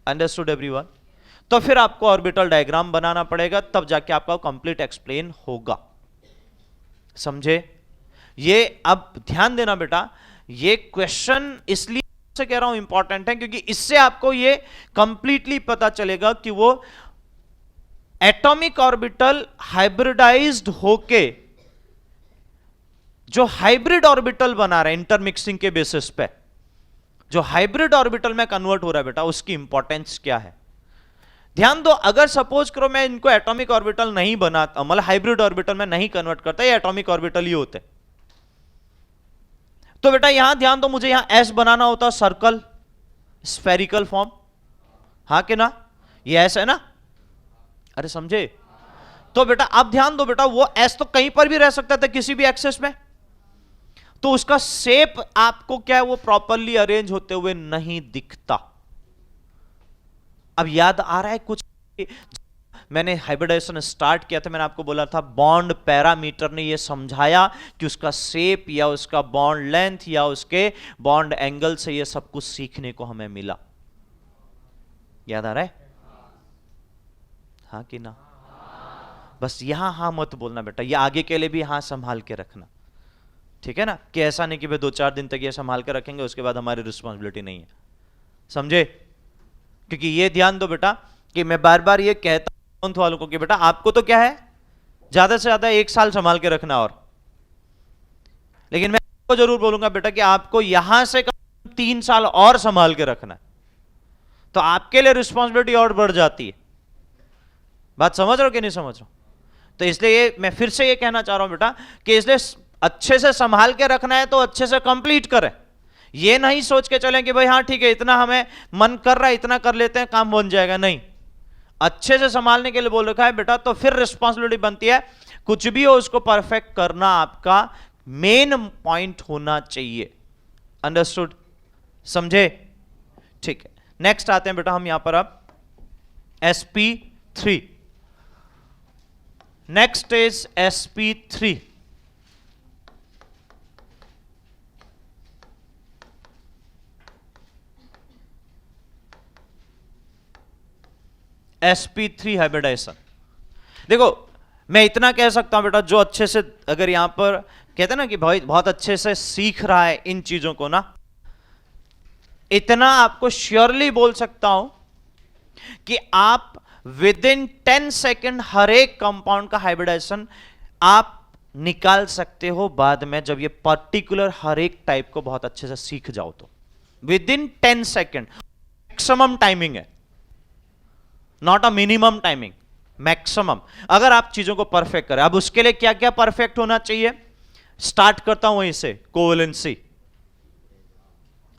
Understood everyone? तो फिर आपको ऑर्बिटल डायग्राम बनाना पड़ेगा, तब जाके आपका कंप्लीट एक्सप्लेन होगा। समझे? ये अब ध्यान देना बेटा, ये क्वेश्चन इसलिए से कह रहा हूं इंपॉर्टेंट है क्योंकि इससे आपको ये कंप्लीटली पता चलेगा कि वो एटॉमिक ऑर्बिटल हाइब्रिडाइज्ड होके जो हाइब्रिड ऑर्बिटल बना रहा है इंटरमिक्सिंग के बेसिस पे, जो हाइब्रिड ऑर्बिटल में कन्वर्ट हो रहा है बेटा, उसकी इंपॉर्टेंस क्या है। ध्यान दो, अगर सपोज करो मैं इनको एटॉमिक ऑर्बिटल नहीं बनाता, मतलब हाइब्रिड ऑर्बिटल में नहीं कन्वर्ट करता, ये एटॉमिक ऑर्बिटल ही होते, तो बेटा यहां ध्यान दो, मुझे यहां एस बनाना होता, सर्कल स्फेरिकल फॉर्म, हाँ कि ना, ये एस है ना, अरे समझे? तो बेटा अब ध्यान दो बेटा, वो एस तो कहीं पर भी रह सकता था किसी भी एक्सेस में, तो उसका शेप आपको क्या है, वो प्रॉपरली अरेंज होते हुए नहीं दिखता। अब याद आ रहा है कुछ? मैंने हाइब्रिडाइजेशन स्टार्ट किया था, मैंने आपको बोला था बॉन्ड पैरामीटर ने ये समझाया कि उसका शेप या उसका बॉन्ड लेंथ या उसके बॉन्ड एंगल से ये सब कुछ सीखने को हमें मिला। याद आ रहा है? हाँ कि ना? बस यहां हां मत बोलना बेटा, ये आगे के लिए भी हां संभाल के रखना, ठीक है ना, कि ऐसा नहीं कि भाई 2-4 दिन तक ये संभाल के रखेंगे उसके बाद हमारी रिस्पॉन्सिबिलिटी नहीं है। समझे? क्योंकि ये ध्यान दो बेटा कि मैं बार बार ये कहता हूं वालों को कि बेटा आपको तो क्या है, ज्यादा से ज्यादा 1 साल संभाल के रखना, और लेकिन मैं आपको जरूर बोलूंगा बेटा कि आपको यहां से 3 साल और संभाल के रखना है, तो आपके लिए रिस्पॉन्सिबिलिटी और बढ़ जाती है। बात समझ रहे हो कि नहीं समझ रहे हो? तो इसलिए मैं फिर से ये कहना चाह रहा हूं बेटा कि इसलिए अच्छे से संभाल के रखना है तो अच्छे से कंप्लीट करें। ये नहीं सोच के चलें कि भाई हाँ ठीक है इतना हमें मन कर रहा है इतना कर लेते हैं काम बन जाएगा, नहीं, अच्छे से संभालने के लिए बोल रखा है बेटा, तो फिर रिस्पॉन्सिबिलिटी बनती है कुछ भी हो उसको परफेक्ट करना आपका मेन पॉइंट होना चाहिए। अंडरस्टूड? समझे? ठीक है, नेक्स्ट आते हैं बेटा हम यहां पर अब sp3। Next is sp3। sp3 hybridization. देखो मैं इतना कह सकता हूं बेटा, जो अच्छे से अगर यहां पर कहते हैं ना कि भाई बहुत अच्छे से सीख रहा है इन चीजों को ना, इतना आपको श्योरली बोल सकता हूं कि आप विद इन 10 सेकेंड हर एक कंपाउंड का हाइब्रिडाइजेशन आप निकाल सकते हो बाद में, जब ये पर्टिकुलर हर एक टाइप को बहुत अच्छे से सीख जाओ तो। Within 10 second maximum timing है, not a minimum timing, maximum, अगर आप चीजों को परफेक्ट करें। अब उसके लिए क्या क्या परफेक्ट होना चाहिए, स्टार्ट करता हूं वहीं से, कोवेलेंसी,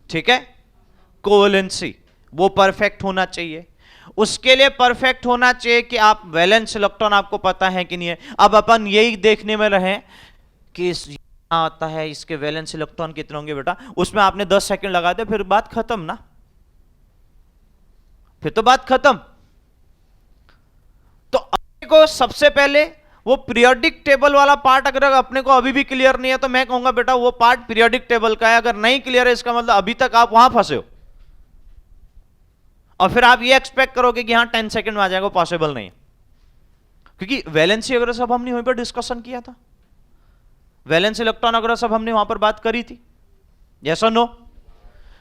ठीक है, कोवेलेंसी वो परफेक्ट होना चाहिए। उसके लिए परफेक्ट होना चाहिए कि आप वैलेंस इलेक्ट्रॉन आपको पता है कि नहीं है। अब अपन यही देखने में रहे कि यहां आता है इसके वैलेंस इलेक्ट्रॉन कितने होंगे बेटा, उसमें आपने 10 सेकंड लगा दे, फिर बात खत्म ना, फिर तो बात खत्म। तो अपने को सबसे पहले वो पीरियोडिक टेबल वाला पार्ट अगर अपने को अभी भी क्लियर नहीं है तो मैं कहूंगा बेटा वो पार्ट पीरियोडिक टेबल का है। अगर नहीं क्लियर है इसका मतलब अभी तक आप वहां फंसे हो, और फिर आप ये एक्सपेक्ट करोगे कि हाँ 10 सेकंड में आ जाएगा, पॉसिबल नहीं, क्योंकि वैलेंसी वगैरह सब हमने वहीं पर डिस्कशन किया था, वैलेंस इलेक्ट्रॉन वगैरह सब हमने वहां पर बात करी थी, यस और नो?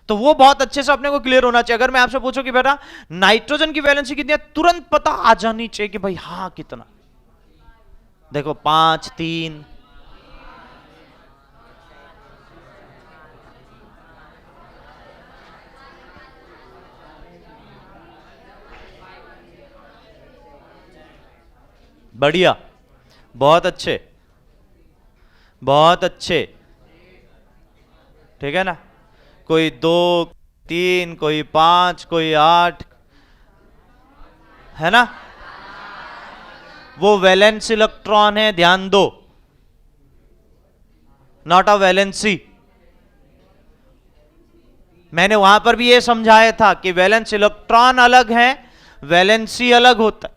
तो वो बहुत अच्छे से अपने को क्लियर होना चाहिए। अगर मैं आपसे पूछूं कि बेटा नाइट्रोजन की वैलेंसी कितनी है, तुरंत पता आ जानी चाहिए कि भाई हाँ कितना। देखो 5 3 बढ़िया, बहुत अच्छे, बहुत अच्छे, ठीक है ना, कोई 2 3 कोई 5 कोई 8, है ना, वो वैलेंस इलेक्ट्रॉन है, ध्यान दो, नॉट अ वैलेंसी। मैंने वहां पर भी ये समझाया था कि वैलेंस इलेक्ट्रॉन अलग है, वैलेंसी अलग होता है।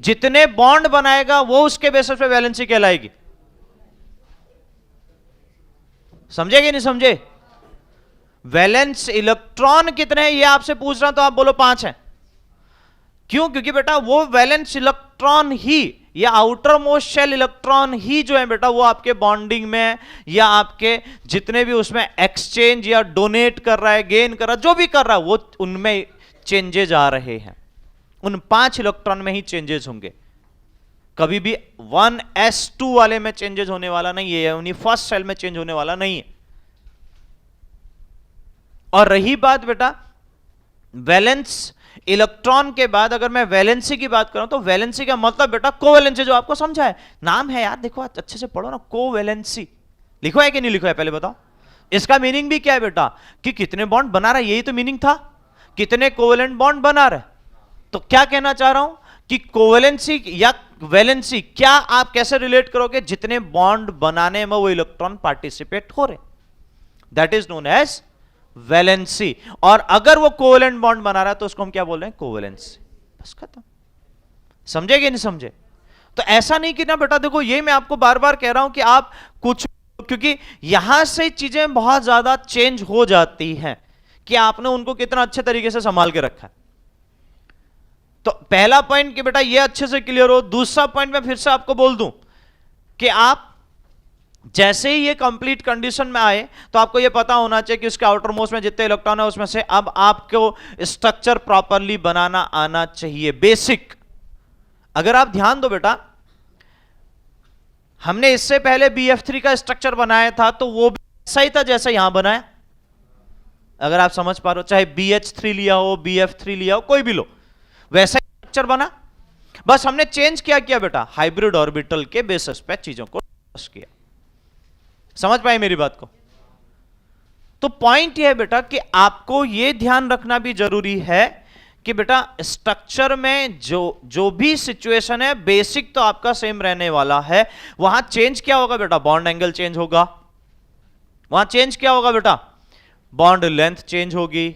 जितने बॉन्ड बनाएगा वो उसके बेसिस पे वैलेंसी कहलाएगी। समझे कि नहीं समझे? वैलेंस इलेक्ट्रॉन कितने हैं ये आपसे पूछ रहा हूं तो आप बोलो 5 हैं। क्यों? क्योंकि बेटा वो वैलेंस इलेक्ट्रॉन ही या आउटर मोस्ट शेल इलेक्ट्रॉन ही जो है बेटा वो आपके बॉन्डिंग में या आपके जितने भी उसमें एक्सचेंज या डोनेट कर रहा है, गेन कर रहा है, जो भी कर रहा है वो उनमें चेंजेज आ रहे हैं। उन 5 इलेक्ट्रॉन में ही चेंजेस होंगे, कभी भी 1s2 वाले में चेंजेस होने वाला नहीं है, उन्हीं फर्स्ट सेल में चेंज होने वाला नहीं है। और रही बात बेटा वैलेंस इलेक्ट्रॉन के बाद अगर मैं वैलेंसी की बात करूं तो वैलेंसी का मतलब बेटा कोवैलेंसी, जो आपको समझा है, नाम है यार, देखो अच्छे से पढ़ो ना, कोवैलेंसी। लिखो है कि नहीं लिखो है पहले बताओ। इसका मीनिंग भी क्या है बेटा कि कितने बॉन्ड बना रहा है, यही तो मीनिंग था, कितने कोवैलेंट बॉन्ड बना रहा है। तो क्या कहना चाह रहा हूं कि कोवैलेंसी या वैलेंसी क्या आप कैसे रिलेट करोगे, जितने बॉन्ड बनाने में वो इलेक्ट्रॉन पार्टिसिपेट हो रहे, that is known as valency. और अगर वो कोवैलेंट बॉन्ड बना रहा है तो उसको हम क्या बोल रहे हैं, कोवैलेंसी। बस खत्म। समझे कि नहीं समझे? तो ऐसा नहीं कि ना बेटा देखो, ये मैं आपको बार बार कह रहा हूं कि आप कुछ, क्योंकि यहां से चीजें बहुत ज्यादा चेंज हो जाती हैं कि आपने उनको कितना अच्छे तरीके से संभाल के रखा है। तो पहला पॉइंट कि बेटा ये अच्छे से क्लियर हो। दूसरा पॉइंट मैं फिर से आपको बोल दूं कि आप जैसे ही ये कंप्लीट कंडीशन में आए तो आपको ये पता होना चाहिए कि उसके आउटर मोस्ट में जितने इलेक्ट्रॉन है उसमें से अब आपको स्ट्रक्चर प्रॉपरली बनाना आना चाहिए, बेसिक। अगर आप ध्यान दो बेटा, हमने इससे पहले BF3 का स्ट्रक्चर बनाया था तो वो भी ऐसा ही था जैसा यहां बनाया। अगर आप समझ पा रहे हो, चाहे BH3 लिया हो, BF3 लिया हो, कोई भी लो, वैसा ही स्ट्रक्चर बना। बस हमने चेंज किया बेटा, हाइब्रिड ऑर्बिटल के बेसिस पे चीजों को किया। समझ पाए मेरी बात को? तो पॉइंट यह है बेटा कि आपको यह ध्यान रखना भी जरूरी है कि बेटा स्ट्रक्चर में जो भी सिचुएशन है, बेसिक तो आपका सेम रहने वाला है। वहां चेंज क्या होगा बेटा, बॉन्ड एंगल चेंज होगा। वहां चेंज क्या होगा बेटा, बॉन्ड लेंथ चेंज होगी,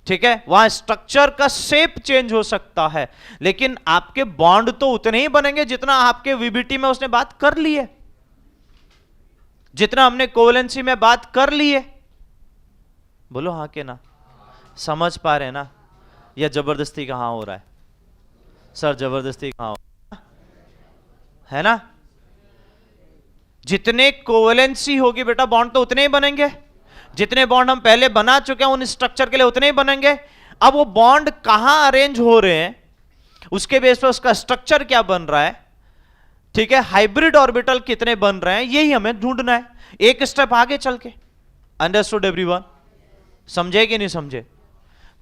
ठीक है। वहां स्ट्रक्चर का शेप चेंज हो सकता है, लेकिन आपके बॉन्ड तो उतने ही बनेंगे जितना आपके VBT में उसने बात कर ली है, जितना हमने कोवैलेंसी में बात कर ली है। बोलो हाँ के ना? समझ पा रहे हैं ना? या जबरदस्ती कहां हो रहा है सर, जबरदस्ती कहां हो रहा है ना? जितने कोवैलेंसी होगी बेटा बॉन्ड तो उतने ही बनेंगे, जितने बॉन्ड हम पहले बना चुके हैं उन स्ट्रक्चर के लिए उतने ही बनेंगे। अब वो बॉन्ड कहां अरेंज हो रहे हैं उसके बेस पर उसका स्ट्रक्चर क्या बन रहा है, ठीक है, हाइब्रिड ऑर्बिटल कितने बन रहे हैं, यही हमें ढूंढना है एक स्टेप आगे चल के। Understood everyone? समझे कि नहीं समझे?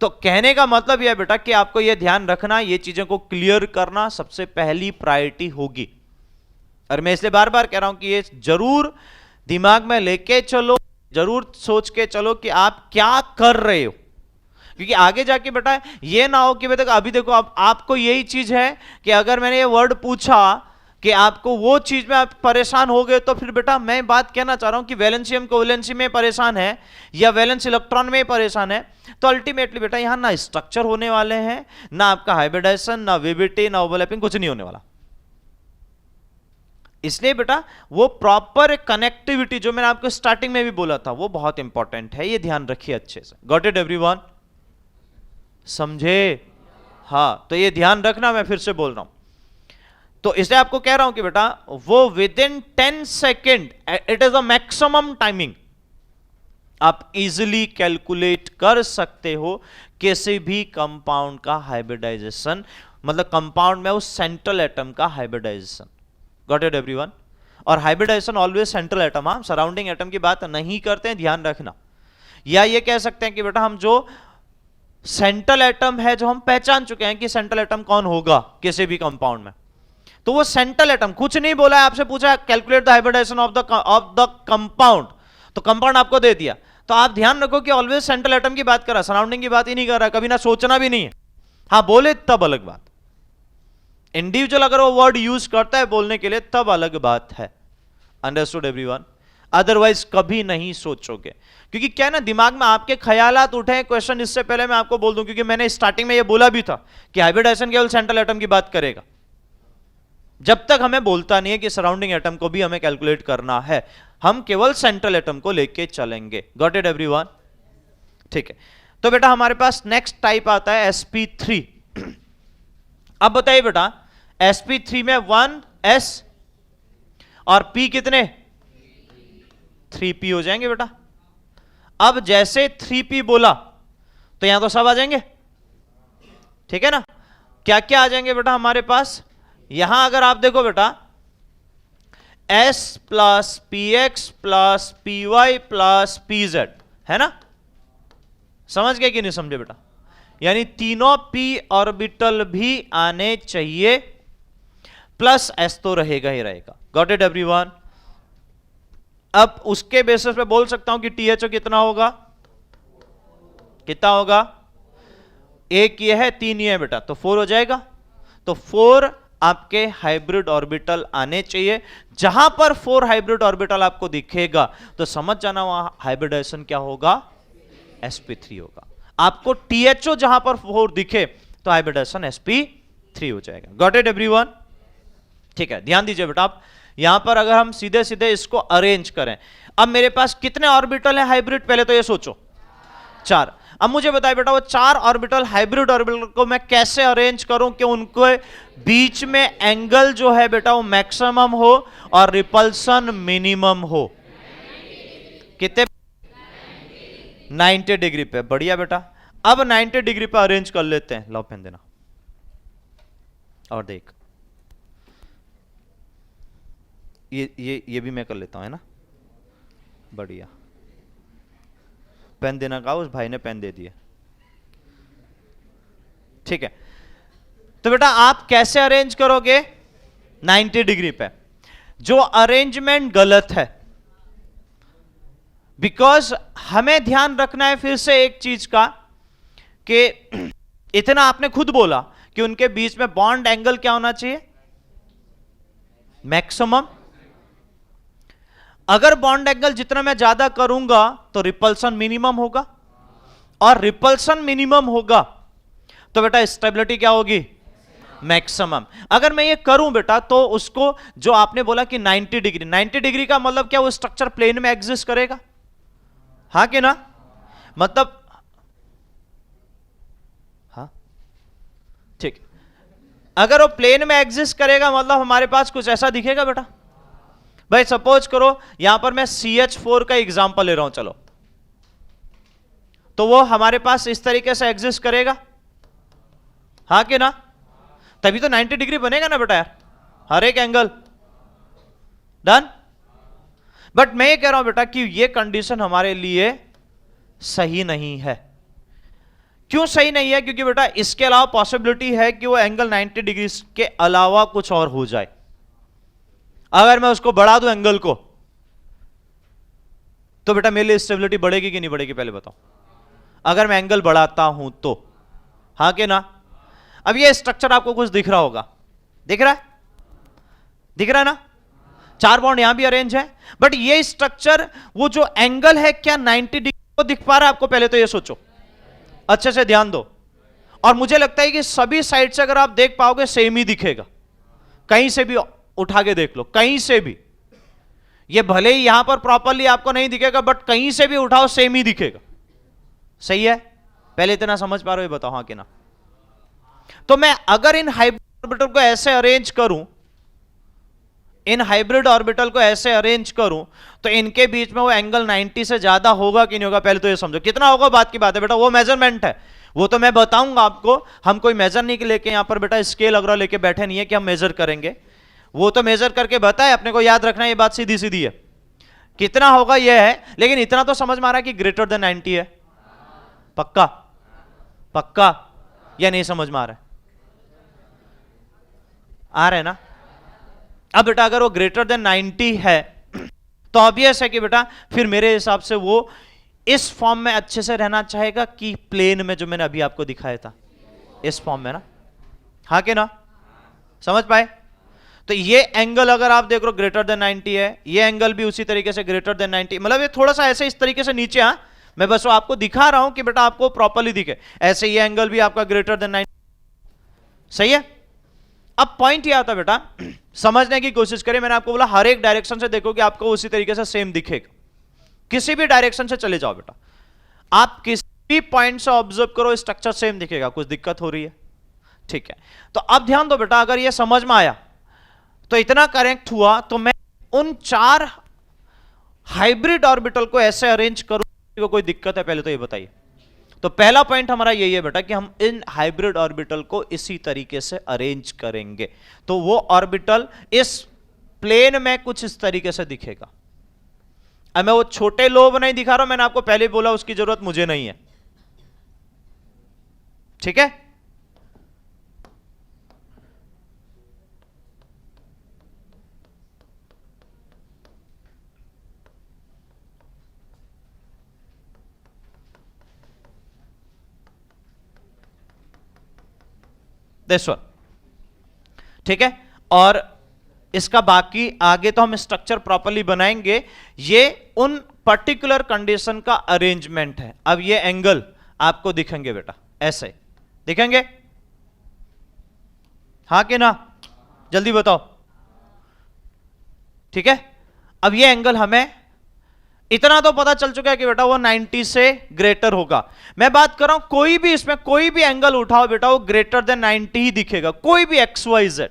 तो कहने का मतलब यह बेटा कि आपको यह ध्यान रखना, ये चीजों को क्लियर करना सबसे पहली प्रायोरिटी होगी। और मैं इसलिए बार बार कह रहा हूं कि ये जरूर दिमाग में लेके चलो, जरूर सोच के चलो कि आप क्या कर रहे हो, क्योंकि आगे जाके बेटा ये ना हो कि बेटा अभी देखो आपको यही चीज है कि अगर मैंने ये वर्ड पूछा कि आपको वो चीज में आप परेशान हो गए तो फिर बेटा मैं बात कहना चाह रहा हूं कि वैलेंसी हम कोवैलेंसी में परेशान है या वैलेंस इलेक्ट्रॉन में परेशान है, तो अल्टीमेटली बेटा यहां ना स्ट्रक्चर होने वाले हैं, ना आपका हाइब्रिडाइजेशन, ना VBT, ना ओवरलैपिंग, कुछ नहीं होने वाला। इसलिए बेटा वो प्रॉपर कनेक्टिविटी जो मैंने आपको स्टार्टिंग में भी बोला था वो बहुत इंपॉर्टेंट है, ये ध्यान रखिए अच्छे से। Got it everyone? समझे? हाँ, तो ये ध्यान रखना, मैं फिर से बोल रहा हूं। तो इसलिए आपको कह रहा हूं कि बेटा वो with in 10 second, it is a maximum timing, आप इजीली कैलकुलेट कर सकते हो किसी भी कंपाउंड का हाइब्रिडाइजेशन, मतलब कंपाउंड में उस सेंट्रल एटम का हाइब्रिडाइजेशन। Got it everyone? और हाइब्रिडाइजेशन ऑलवेज सेंट्रल एटम, हम सराउंडिंग एटम की बात नहीं करते हैं, ध्यान रखना। या ये कह सकते हैं कि बेटा हम जो सेंट्रल एटम है, जो हम पहचान चुके हैं कि सेंट्रल एटम कौन होगा किसी भी कंपाउंड में, तो वो सेंट्रल एटम, कुछ नहीं बोला है, आपसे पूछा calculate the hybridization of the compound, तो कंपाउंड आपको दे दिया। तो आप ध्यान रखो कि ऑलवेज सेंट्रल एटम की बात कर रहा है, सराउंडिंग की बात ही नहीं कर रहा है, कभी ना सोचना भी नहीं है। हाँ बोले तब अलग बात, इंडिविजुअल अगर वो वर्ड यूज करता है बोलने के लिए तब अलग बात है। Understood everyone? अदरवाइज कभी नहीं सोचोगे, क्योंकि क्या है ना, दिमाग में आपके ख्यालात उठे क्वेश्चन, इससे पहले मैं आपको बोल दूं, क्योंकि मैंने स्टार्टिंग में ये बोला भी था कि हाइब्रिडाइजेशन केवल सेंट्रल एटम की बात करेगा, जब तक हमें बोलता नहीं है कि सराउंडिंग एटम को भी हमें कैलकुलेट करना है, हम केवल सेंट्रल एटम को लेके चलेंगे। Got it everyone? ठीक है, तो बेटा हमारे पास नेक्स्ट टाइप आता है sp3। अब बताइए बेटा sp3 में 1s और p कितने 3p हो जाएंगे बेटा। अब जैसे 3p बोला तो यहां तो सब आ जाएंगे, ठीक है ना। क्या क्या आ जाएंगे बेटा हमारे पास, यहां अगर आप देखो बेटा s plus p x plus p y plus p z है ना, समझ गए कि नहीं समझे बेटा। यानी तीनों p ऑर्बिटल भी आने चाहिए, प्लस s तो रहेगा ही रहेगा। Got it everyone. अब उसके बेसिस पे बोल सकता हूं कि THO कितना होगा, कितना होगा, एक ये है 3 ये है बेटा, तो 4 हो जाएगा। तो 4 आपके हाइब्रिड ऑर्बिटल आने चाहिए। जहां पर 4 हाइब्रिड ऑर्बिटल आपको दिखेगा तो समझ जाना वहां हाइब्रिडाइजेशन क्या होगा, sp3 होगा। आपको THO जहां पर 4 दिखे तो हाइब्रिडाइजेशन sp3 हो जाएगा। गॉट इट एवरीवन, ठीक है। ध्यान दीजिए बेटा, आप यहां पर अगर हम सीधे सीधे इसको अरेंज करें, अब मेरे पास कितने ऑर्बिटल है हाइब्रिड, पहले तो ये सोचो 4। अब मुझे बताइए बेटा वो 4 ऑर्बिटल हाइब्रिड ऑर्बिटल को मैं कैसे अरेंज करूं कि उनके बीच में एंगल जो है बेटा वो मैक्सिमम हो और रिपल्सन मिनिमम हो। कितने 90 डिग्री पे, बढ़िया बेटा। अब 90 डिग्री पे अरेंज कर लेते हैं, लो पेन देना और देख, ये भी मैं कर लेता हूं है ना, बढ़िया। पेन देना कहा, उस भाई ने पेन दे दिया, ठीक है। तो बेटा आप कैसे अरेंज करोगे 90 डिग्री पे, जो अरेंजमेंट गलत है, बिकॉज हमें ध्यान रखना है फिर से एक चीज का कि इतना आपने खुद बोला कि उनके बीच में बॉन्ड एंगल क्या होना चाहिए, मैक्सिमम। अगर बॉन्ड एंगल जितना मैं ज्यादा करूंगा तो रिपल्सन मिनिमम होगा, और रिपल्सन मिनिमम होगा तो बेटा स्टेबिलिटी क्या होगी, मैक्सिमम। अगर मैं ये करूं बेटा तो उसको जो आपने बोला कि 90 डिग्री, 90 डिग्री का मतलब क्या, वो स्ट्रक्चर प्लेन में एग्जिस्ट करेगा, हाँ कि ना, मतलब हाँ ठीक। अगर वो प्लेन में एग्जिस्ट करेगा मतलब हमारे पास कुछ ऐसा दिखेगा बेटा। भाई सपोज करो यहां पर मैं CH4 का एग्जांपल ले रहा हूं, चलो, तो वो हमारे पास इस तरीके से एग्जिस्ट करेगा, हाँ कि ना, तभी तो 90 डिग्री बनेगा ना बेटा यार, हर एक एंगल। डन। बट मैं ये कह रहा हूं बेटा कि ये कंडीशन हमारे लिए सही नहीं है। क्यों सही नहीं है, क्योंकि बेटा इसके अलावा पॉसिबिलिटी है कि वो एंगल 90 डिग्री के अलावा कुछ और हो जाए। अगर मैं उसको बढ़ा दूं एंगल को तो बेटा मेरे लिए स्टेबिलिटी बढ़ेगी कि नहीं बढ़ेगी, पहले बताओ। अगर मैं एंगल बढ़ाता हूं तो, हाँ कि ना। अब ये स्ट्रक्चर आपको कुछ दिख रहा होगा, दिख रहा है, दिख रहा है ना, 4 बॉन्ड यहां भी अरेंज है, बट ये स्ट्रक्चर वो जो एंगल है क्या 90 डिग्री को दिख पा रहा है आपको, पहले तो ये सोचो, अच्छे से ध्यान दो। और मुझे लगता है कि सभी साइड से अगर आप देख पाओगे सेम ही दिखेगा, कहीं से भी उठा के देख लो, कहीं से भी। ये भले ही यहां पर प्रॉपरली आपको नहीं दिखेगा बट कहीं से भी उठाओ सेम ही दिखेगा, सही है। पहले इतना समझ पा रहे हो, बताओ हाँ कि ना। तो मैं अगर इन हाइब्रिड ऑर्बिटल को ऐसे अरेंज करूं, इन हाइब्रिड ऑर्बिटल को ऐसे अरेंज करूं तो इनके बीच में वो एंगल 90 से ज्यादा होगा कि नहीं होगा, पहले तो ये समझो। कितना होगा बात की बात है बेटा, वो मेजरमेंट है, वो तो मैं बताऊंगा आपको। हम कोई मेजर नहीं लेके यहां पर बेटा स्केल वगैरह लेके बैठे नहीं है कि हम मेजर करेंगे, वो तो मेजर करके बताए, अपने को याद रखना, ये बात सीधी सीधी है। कितना होगा ये है, लेकिन इतना तो समझ में आ रहा है कि ग्रेटर देन 90 है, पक्का पक्का, या नहीं समझ में आ रहा है, आ रहा है ना। अब बेटा अगर वो ग्रेटर देन 90 है तो ऑब्वियस है कि बेटा फिर मेरे हिसाब से वो इस फॉर्म में अच्छे से रहना चाहेगा कि प्लेन में जो मैंने अभी आपको दिखाया था, इस फॉर्म में ना, हाँ कि ना, समझ पाए। तो ये एंगल अगर आप देख रहे हो ग्रेटर देन 90 है, ये एंगल भी उसी तरीके से ग्रेटर देन 90, मतलब ये थोड़ा सा ऐसे इस तरीके से नीचे, हाँ मैं बस वो आपको दिखा रहा हूं कि बेटा आपको प्रॉपर्ली दिखे। ऐसे ये एंगल भी आपका ग्रेटर देन 90, सही है। अब पॉइंट ये आता बेटा, समझने की कोशिश करें, मैंने आपको बोला हर एक डायरेक्शन से देखोगे आपको उसी तरीके से सेम दिखेगा। किसी भी डायरेक्शन से चले जाओ बेटा, आप किसी 3 पॉइंट से ऑब्जर्व करो, स्ट्रक्चर सेम दिखेगा, कुछ दिक्कत हो रही है? ठीक है, तो अब ध्यान दो बेटा, अगर ये समझ में आया तो इतना करेक्ट हुआ, तो मैं उन 4 हाइब्रिड ऑर्बिटल को ऐसे अरेंज करूं, कोई दिक्कत है पहले तो ये बताइए। तो पहला पॉइंट हमारा यही है बेटा कि हम इन हाइब्रिड ऑर्बिटल को इसी तरीके से अरेंज करेंगे, तो वो ऑर्बिटल इस प्लेन में कुछ इस तरीके से दिखेगा। अब मैं वो छोटे लोब नहीं दिखा रहा हूं, मैंने आपको पहले बोला उसकी जरूरत मुझे नहीं है, ठीक है? दिस वन, ठीक है? और इसका बाकी आगे तो हम स्ट्रक्चर प्रॉपर्ली बनाएंगे, ये उन पर्टिकुलर कंडीशन का अरेंजमेंट है। अब ये एंगल आपको दिखेंगे बेटा, ऐसे दिखेंगे, हाँ कि ना? जल्दी बताओ, ठीक है? अब ये एंगल हमें इतना तो पता चल चुका है कि बेटा वो 90 से ग्रेटर होगा। मैं बात कर रहा हूं कोई भी, इसमें कोई भी एंगल उठाओ बेटा, वो ग्रेटर देन 90 ही दिखेगा, कोई भी XYZ।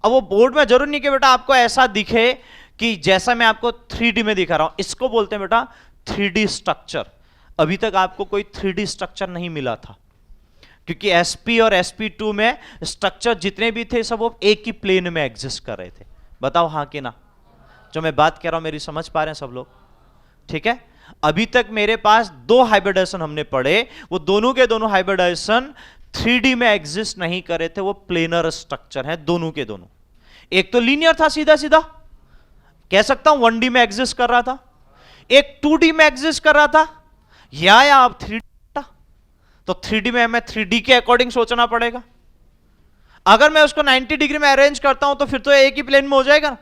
अब वो बोर्ड में जरूर नहीं कि बेटा आपको ऐसा दिखे कि जैसा मैं आपको 3D में दिखा रहा हूं, इसको बोलते हैं बेटा 3D स्ट्रक्चर। अभी तक आपको कोई 3D स्ट्रक्चर नहीं मिला था, क्योंकि SP और SP2 में स्ट्रक्चर जितने भी थे सब वो एक ही प्लेन में एग्जिस्ट कर रहे थे। बताओ हाँ कि ना? जो मैं बात कर रहा हूं मेरी समझ पा रहे हैं सब लोग? ठीक है, अभी तक मेरे पास 2 हाइब्रिडाइजेशन हमने पढ़े, वो दोनों के दोनों हाइब्रिडाइजेशन 3D में एग्जिस्ट नहीं कर रहे थे, वो प्लेनर स्ट्रक्चर है दोनों के दोनों। एक तो लीनियर था, सीधा सीधा कह सकता हूं 1D में एग्जिस्ट कर रहा था, एक 2D में एग्जिस्ट कर रहा था, या आप 3D था, तो 3D में हमें 3D के अकॉर्डिंग सोचना पड़ेगा। अगर मैं उसको 90 डिग्री में अरेंज करता हूं तो फिर तो एक ही प्लेन में हो जाएगा।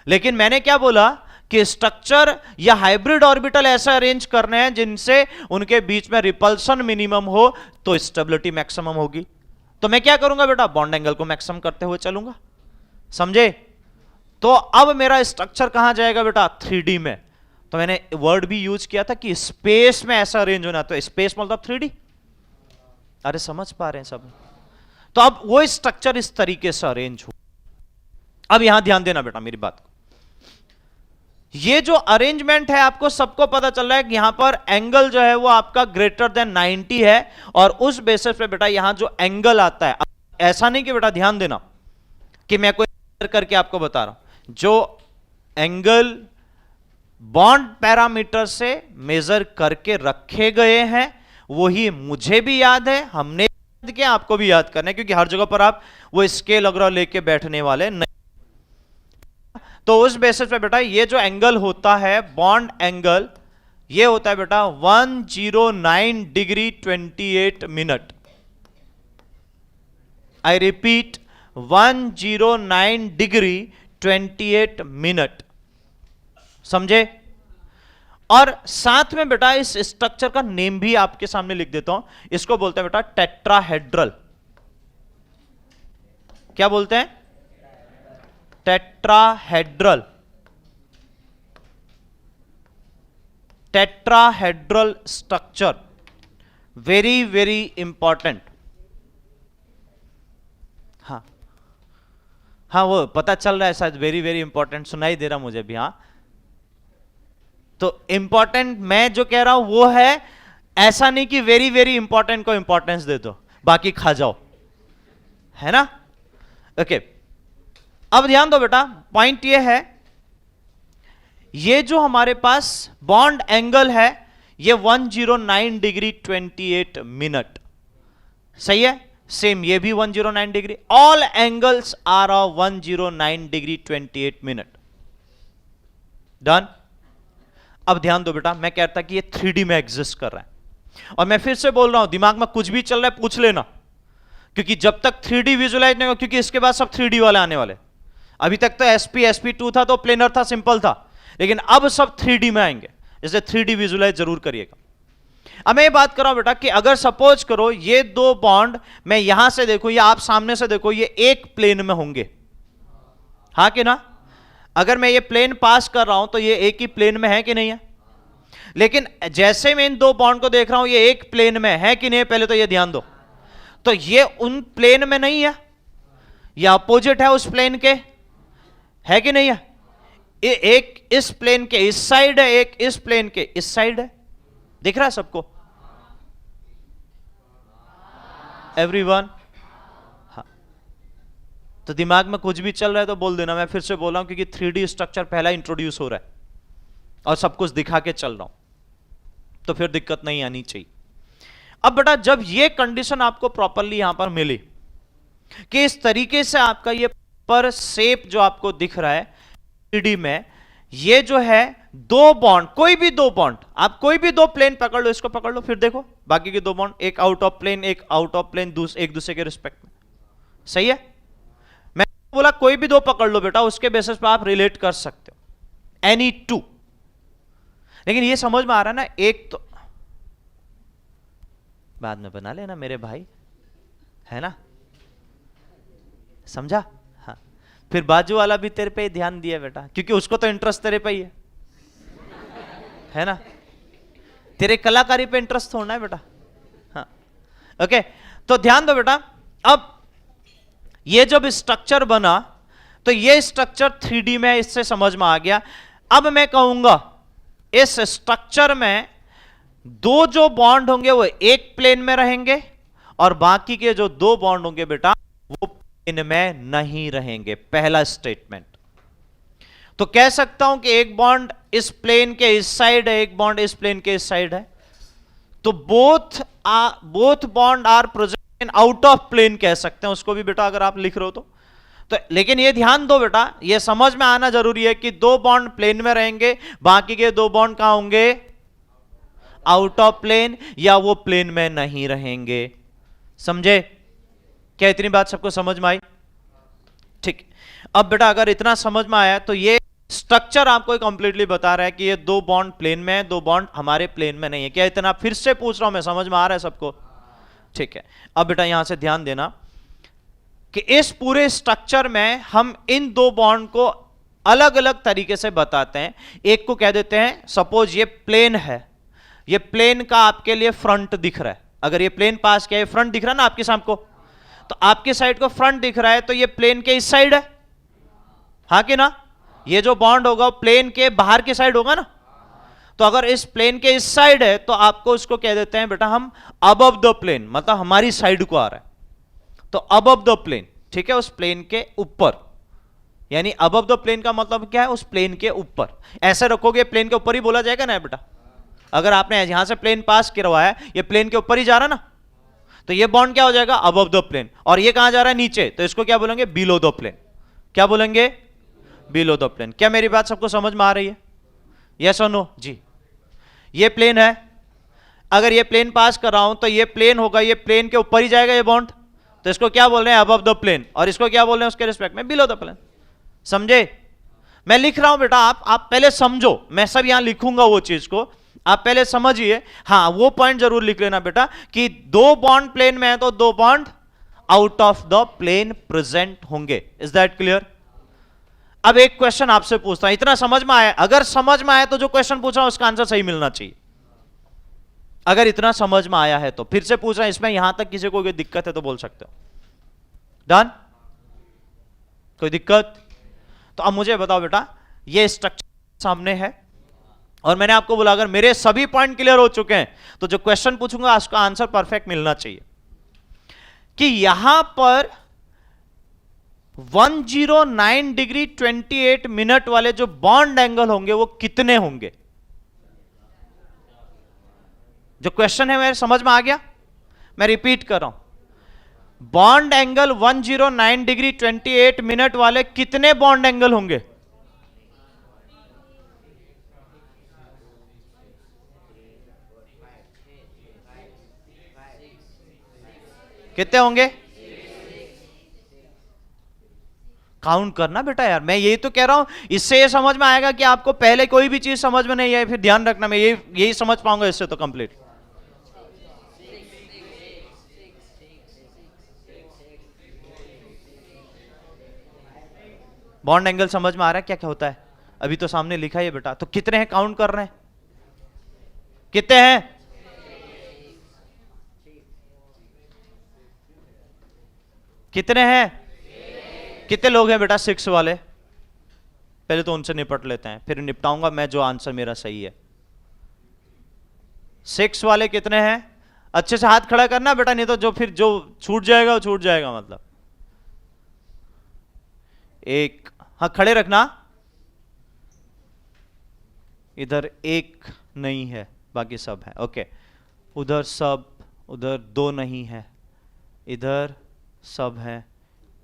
लेकिन मैंने क्या बोला कि स्ट्रक्चर या हाइब्रिड ऑर्बिटल ऐसे अरेंज करने हैं जिनसे उनके बीच में रिपल्सन मिनिमम हो तो स्टेबिलिटी मैक्सिमम होगी। तो मैं क्या करूंगा बेटा, बॉन्ड एंगल को मैक्सिमम करते हुए चलूंगा, समझे? तो अब मेरा स्ट्रक्चर कहां जाएगा बेटा, 3D में। तो मैंने वर्ड भी यूज किया था कि स्पेस में ऐसा अरेंज होना, तो स्पेस मतलब 3D। अरे समझ पा रहे हैं सब? तो अब वो स्ट्रक्चर इस तरीके से अरेंज हो। अब यहां ध्यान देना बेटा मेरी बात को, ये जो अरेंजमेंट है आपको सबको पता चल रहा है कि यहां पर एंगल जो है वो आपका ग्रेटर देन 90 है, और उस बेसिस पे बेटा यहां जो एंगल आता है, ऐसा नहीं कि बेटा ध्यान देना कि मैं कोई करके आपको बता रहा हूं, जो एंगल बॉन्ड पैरामीटर से मेजर करके रखे गए हैं वही मुझे भी याद है, हमने याद किया, आपको भी याद करना है, क्योंकि हर जगह पर आप वो स्केल वगैरह लेके बैठने वाले नहीं। तो उस बेसिस पे बेटा ये जो एंगल होता है बॉन्ड एंगल, ये होता है बेटा 109 degree 28 minute. I repeat 109 degree 28 minute, समझे? और साथ में बेटा इस स्ट्रक्चर का नेम भी आपके सामने लिख देता हूं, इसको बोलते हैं बेटा टेट्राहेड्रल। क्या बोलते हैं? Tetrahedral. Tetrahedral structure, very very important. हाँ हाँ, वो पता चल रहा है शायद, वेरी वेरी इंपॉर्टेंट सुनाई दे रहा मुझे भी। हाँ, तो इंपॉर्टेंट मैं जो कह रहा हूं वो है, ऐसा नहीं कि वेरी वेरी इंपॉर्टेंट को इंपॉर्टेंस दे दो बाकी खा जाओ, है ना? ओके, अब ध्यान दो बेटा, पॉइंट ये है, ये जो हमारे पास बॉन्ड एंगल है ये 109 डिग्री 28 मिनट, सही है? सेम ये भी 109 degree, all angles are of 109 degree 28 minute. Done? अब ध्यान दो बेटा, मैं कहता कि ये 3D में एग्जिस्ट कर रहा है, और मैं फिर से बोल रहा हूं दिमाग में कुछ भी चल रहा है पूछ लेना, क्योंकि जब तक 3D विजुलाइज नहीं होगा, क्योंकि इसके बाद सब 3D वाले आने वाले। अभी तक तो SP2 था तो प्लेनर था, सिंपल था, लेकिन अब सब 3D में आएंगे, जैसे 3D विजुलाइज जरूर करिएगा। अब मैं ये बात कर रहा हूं बेटा कि अगर सपोज करो ये 2 बॉन्ड मैं यहां से देखो या आप सामने से देखो, ये एक प्लेन में होंगे, हाँ कि ना? अगर मैं ये प्लेन पास कर रहा हूं तो ये एक ही प्लेन में है कि नहीं है? लेकिन जैसे मैं इन दो बॉन्ड को देख रहा हूं, ये एक प्लेन में है कि नहीं, पहले तो ये ध्यान दो। तो ये उन प्लेन में नहीं है, ये अपोजिट है उस प्लेन के, है कि नहीं है? एक इस प्लेन के इस साइड है, एक इस प्लेन के इस साइड है। दिख रहा है सबको? एवरीवन? हाँ। तो दिमाग में कुछ भी चल रहा है तो बोल देना, मैं फिर से बोल रहा हूं क्योंकि 3D स्ट्रक्चर पहला इंट्रोड्यूस हो रहा है और सब कुछ दिखा के चल रहा हूं, तो फिर दिक्कत नहीं आनी चाहिए। अब बेटा जब ये कंडीशन आपको प्रॉपरली यहां पर मिली कि इस तरीके से आपका ये पर शेप जो आपको दिख रहा है 3D में, ये जो है दो बॉन्ड, कोई भी दो बॉन्ड, आप कोई भी दो प्लेन पकड़ लो, इसको पकड़ लो, फिर देखो बाकी के दो बॉन्ड, एक आउट ऑफ प्लेन, एक आउट ऑफ प्लेन, एक दूसरे के रिस्पेक्ट में। सही है? मैं बोला कोई भी दो पकड़ लो बेटा, उसके बेसिस पर आप रिलेट कर सकते हो एनी टू। लेकिन ये समझ में आ रहा है ना, एक तो बाद में बना लेना मेरे भाई, है ना? समझा? हाँ। फिर बाजू वाला भी तेरे पे ही ध्यान दिया बेटा, क्योंकि उसको तो इंटरेस्ट तेरे पे ही है ना? तेरे कलाकारी पे इंटरेस्ट थोड़ा है बेटा। हाँ, ओके। तो ध्यान दो बेटा, अब ये जब स्ट्रक्चर बना तो ये स्ट्रक्चर 3D में, इससे समझ में आ गया। अब मैं कहूंगा इस स्ट्रक्चर में दो जो बॉन्ड होंगे वो एक प्लेन में रहेंगे और बाकी के जो दो बॉन्ड होंगे बेटा वो प्लेन में नहीं रहेंगे। पहला स्टेटमेंट। तो कह सकता हूं कि एक बॉन्ड इस प्लेन के इस साइड है, एक बॉन्ड इस प्लेन के इस साइड है, तो both bond are present in out of plane कह सकते हैं उसको भी बेटा, अगर आप लिख रहे हो तो लेकिन ये ध्यान दो बेटा, ये समझ में आना जरूरी है कि दो बॉन्ड प्लेन में रहेंगे, बाकी के दो बॉन्ड कहां होंगे? आउट ऑफ प्लेन, या वो प्लेन में नहीं रहेंगे। समझे? क्या इतनी बात सबको समझ में आई? ठीक। अब बेटा अगर इतना समझ में आया तो ये स्ट्रक्चर आपको कंप्लीटली बता रहा है कि ये दो बॉन्ड प्लेन में है, दो बॉन्ड हमारे प्लेन में नहीं है। क्या इतना फिर से पूछ रहा हूं मैं, समझ में आ रहा है सबको? ठीक है। अब बेटा यहां से ध्यान देना कि इस पूरे स्ट्रक्चर में हम इन दो बॉन्ड को अलग अलग तरीके से बताते हैं। एक को कह देते हैं, सपोज ये प्लेन है, ये प्लेन का आपके लिए फ्रंट दिख रहा है, अगर ये प्लेन पास किया है, फ्रंट दिख रहा है ना आपके सामने को, तो आपके साइड को फ्रंट दिख रहा है, तो ये प्लेन के इस साइड है, हाँ कि ना? ये जो बॉन्ड होगा प्लेन के बाहर के साइड होगा ना, तो अगर इस प्लेन के इस साइड है तो आपको उसको कह देते हैं बेटा हम अबव द प्लेन, मतलब हमारी साइड को आ रहा है, तो अबव द प्लेन। ठीक है? उस प्लेन के ऊपर, यानी अबव द प्लेन का मतलब क्या है? उस प्लेन के ऊपर। ऐसे रखोगे प्लेन के ऊपर ही बोला जाएगा ना बेटा। अगर आपने यहां से प्लेन पास करवाया, ये प्लेन के ऊपर ही जा रहा ना, तो ये बॉन्ड क्या हो जाएगा? Above the plane. और ये कहां जा रहा है? नीचे, तो इसको क्या बोलेंगे? Below the plane. क्या बोलेंगे? Below the plane. क्या मेरी बात सबको समझ में आ रही है? यस और नो? जी। ये प्लेन है, अगर ये प्लेन पास कर रहा हूं तो ये प्लेन होगा, ये प्लेन के ऊपर ही जाएगा ये बॉन्ड, तो इसको क्या बोल रहे हैं? Above the plane. और इसको क्या बोल रहे हैं उसके रिस्पेक्ट में? Below the plane. समझे? मैं लिख रहा हूं बेटा, आप पहले समझो, मैं सब यहां लिखूंगा वो चीज को, आप पहले समझिए। हाँ, वो पॉइंट जरूर लिख लेना बेटा कि दो बॉन्ड प्लेन में है तो दो bond out of the plane present होंगे। Is that clear? अब एक क्वेश्चन आपसे पूछता हूं, इतना समझ में आया? अगर समझ में आया तो जो क्वेश्चन पूछ रहा हूं उसका आंसर सही मिलना चाहिए। अगर इतना समझ में आया है तो फिर से पूछ रहा हूं, इसमें यहां तक किसी को कोई दिक्कत है तो बोल सकते हो। डन? कोई दिक्कत? तो अब मुझे बताओ बेटा, ये स्ट्रक्चर सामने है और मैंने आपको बोला अगर मेरे सभी पॉइंट क्लियर हो चुके हैं तो जो क्वेश्चन पूछूंगा उसका आंसर परफेक्ट मिलना चाहिए कि यहां पर 109 डिग्री 28 मिनट वाले जो बॉन्ड एंगल होंगे वो कितने होंगे? जो क्वेश्चन है मेरे समझ में आ गया? मैं रिपीट कर रहा हूं, बॉन्ड एंगल 109 डिग्री 28 मिनट वाले कितने बॉन्ड एंगल होंगे? कितने होंगे? काउंट करना बेटा यार, मैं यही तो कह रहा हूं, इससे ये समझ में आएगा कि आपको पहले कोई भी चीज समझ में नहीं है, फिर ध्यान रखना मैं यही समझ पाऊंगा इससे तो कंप्लीट। बॉन्ड एंगल समझ में आ रहा है क्या क्या होता है? अभी तो सामने लिखा है बेटा, तो कितने हैं काउंट कर रहे हैं? कितने हैं? कितने हैं? कितने लोग हैं बेटा 6 वाले? पहले तो उनसे निपट लेते हैं, फिर निपटाऊंगा मैं जो आंसर मेरा सही है। 6 वाले कितने हैं? अच्छे से हाथ खड़ा करना बेटा, नहीं तो जो फिर जो छूट जाएगा वो छूट जाएगा। मतलब एक, हाँ खड़े रखना। इधर एक नहीं है, बाकी सब है। ओके, उधर सब, उधर 2 नहीं है, इधर सब है,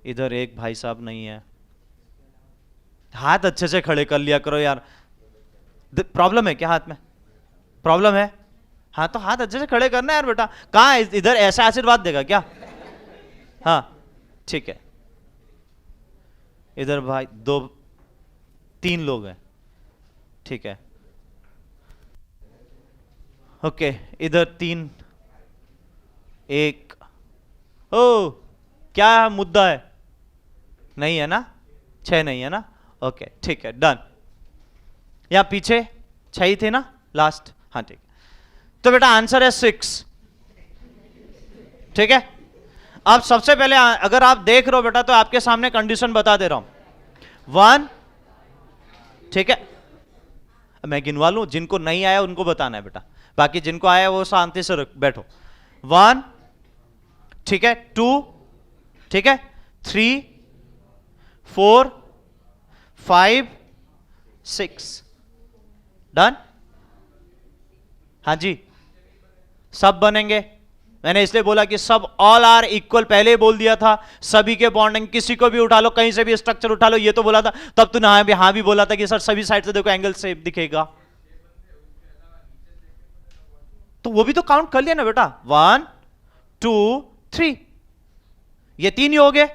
इधर एक भाई साहब नहीं है। हाथ अच्छे से खड़े कर लिया करो यार। प्रॉब्लम है क्या हाथ में? प्रॉब्लम है? हाँ तो हाथ अच्छे से खड़े करना यार बेटा। कहाँ है? इधर ऐसा आशीर्वाद देगा क्या? हाँ ठीक है। इधर भाई 2 3 लोग हैं, ठीक है। ओके, इधर 3, 1। ओ क्या मुद्दा है? नहीं है ना? 6 नहीं है ना? ओके ठीक है, डन। या पीछे 6 ही थे ना लास्ट? हाँ ठीक। तो बेटा आंसर है 6, ठीक है। अब सबसे पहले अगर आप देख रहे हो बेटा, तो आपके सामने कंडीशन बता दे रहा हूं। 1, ठीक है। मैं गिनवा लूं, जिनको नहीं आया उनको बताना है बेटा, बाकी जिनको आया वो शांति से बैठो। 1, ठीक है, 2, ठीक है, 3, 4, 5, 6, डन। हाँ जी, सब बनेंगे। मैंने इसलिए बोला कि सब ऑल आर इक्वल, पहले ही बोल दिया था। सभी के बॉन्डिंग, किसी को भी उठा लो, कहीं से भी स्ट्रक्चर उठा लो, ये तो बोला था। तब तूने हाँ भी बोला था कि सर सभी साइड से देखो एंगल से दिखेगा, तो वो भी तो काउंट कर लिया ना बेटा। 1, 2, 3, ये 3 ही हो गए।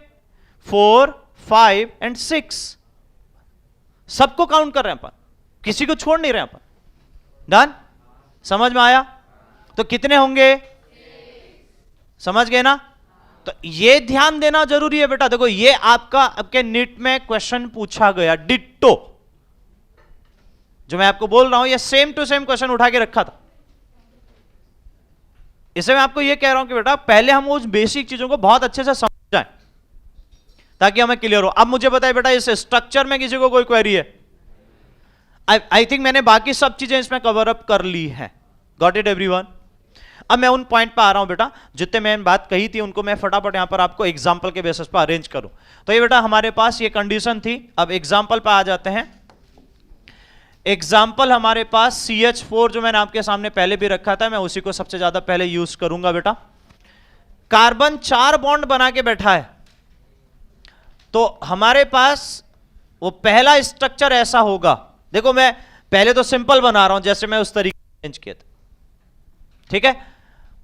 4, 5 एंड 6, सबको काउंट कर रहे हैं अपन, किसी को छोड़ नहीं रहे हैं अपन। डन, समझ में आया? तो कितने होंगे? समझ गए ना? तो ये ध्यान देना जरूरी है बेटा। देखो ये आपके नीट में क्वेश्चन पूछा गया, डिट्टो जो मैं आपको बोल रहा हूं, ये सेम टू सेम क्वेश्चन उठा के रखा था। इसे मैं आपको ये कह रहा हूं कि बेटा पहले हम उस बेसिक चीजों को बहुत अच्छे से समझ जाएं ताकि हमें क्लियर हो। अब मुझे बताइए बेटा, इस स्ट्रक्चर में किसी को कोई क्वेरी है? आई थिंक मैंने बाकी सब चीजें इसमें कवर अप कर ली है। Got it everyone? अब मैं उन पॉइंट पर आ रहा हूं बेटा, जितने मैंने बात कही थी उनको मैं फटाफट यहां पर आपको एग्जांपल के बेसिस पर अरेंज करूं। तो ये बेटा हमारे पास ये कंडीशन थी। अब एग्जांपल पर आ जाते हैं। एग्जाम्पल हमारे पास CH4 जो मैंने आपके सामने पहले भी रखा था, मैं उसी को सबसे ज्यादा पहले यूज करूंगा बेटा। कार्बन 4 बॉन्ड बना के बैठा है, तो हमारे पास वो पहला स्ट्रक्चर ऐसा होगा। देखो मैं पहले तो सिंपल बना रहा हूं जैसे मैं उस तरीके से चेंज किया था, ठीक है।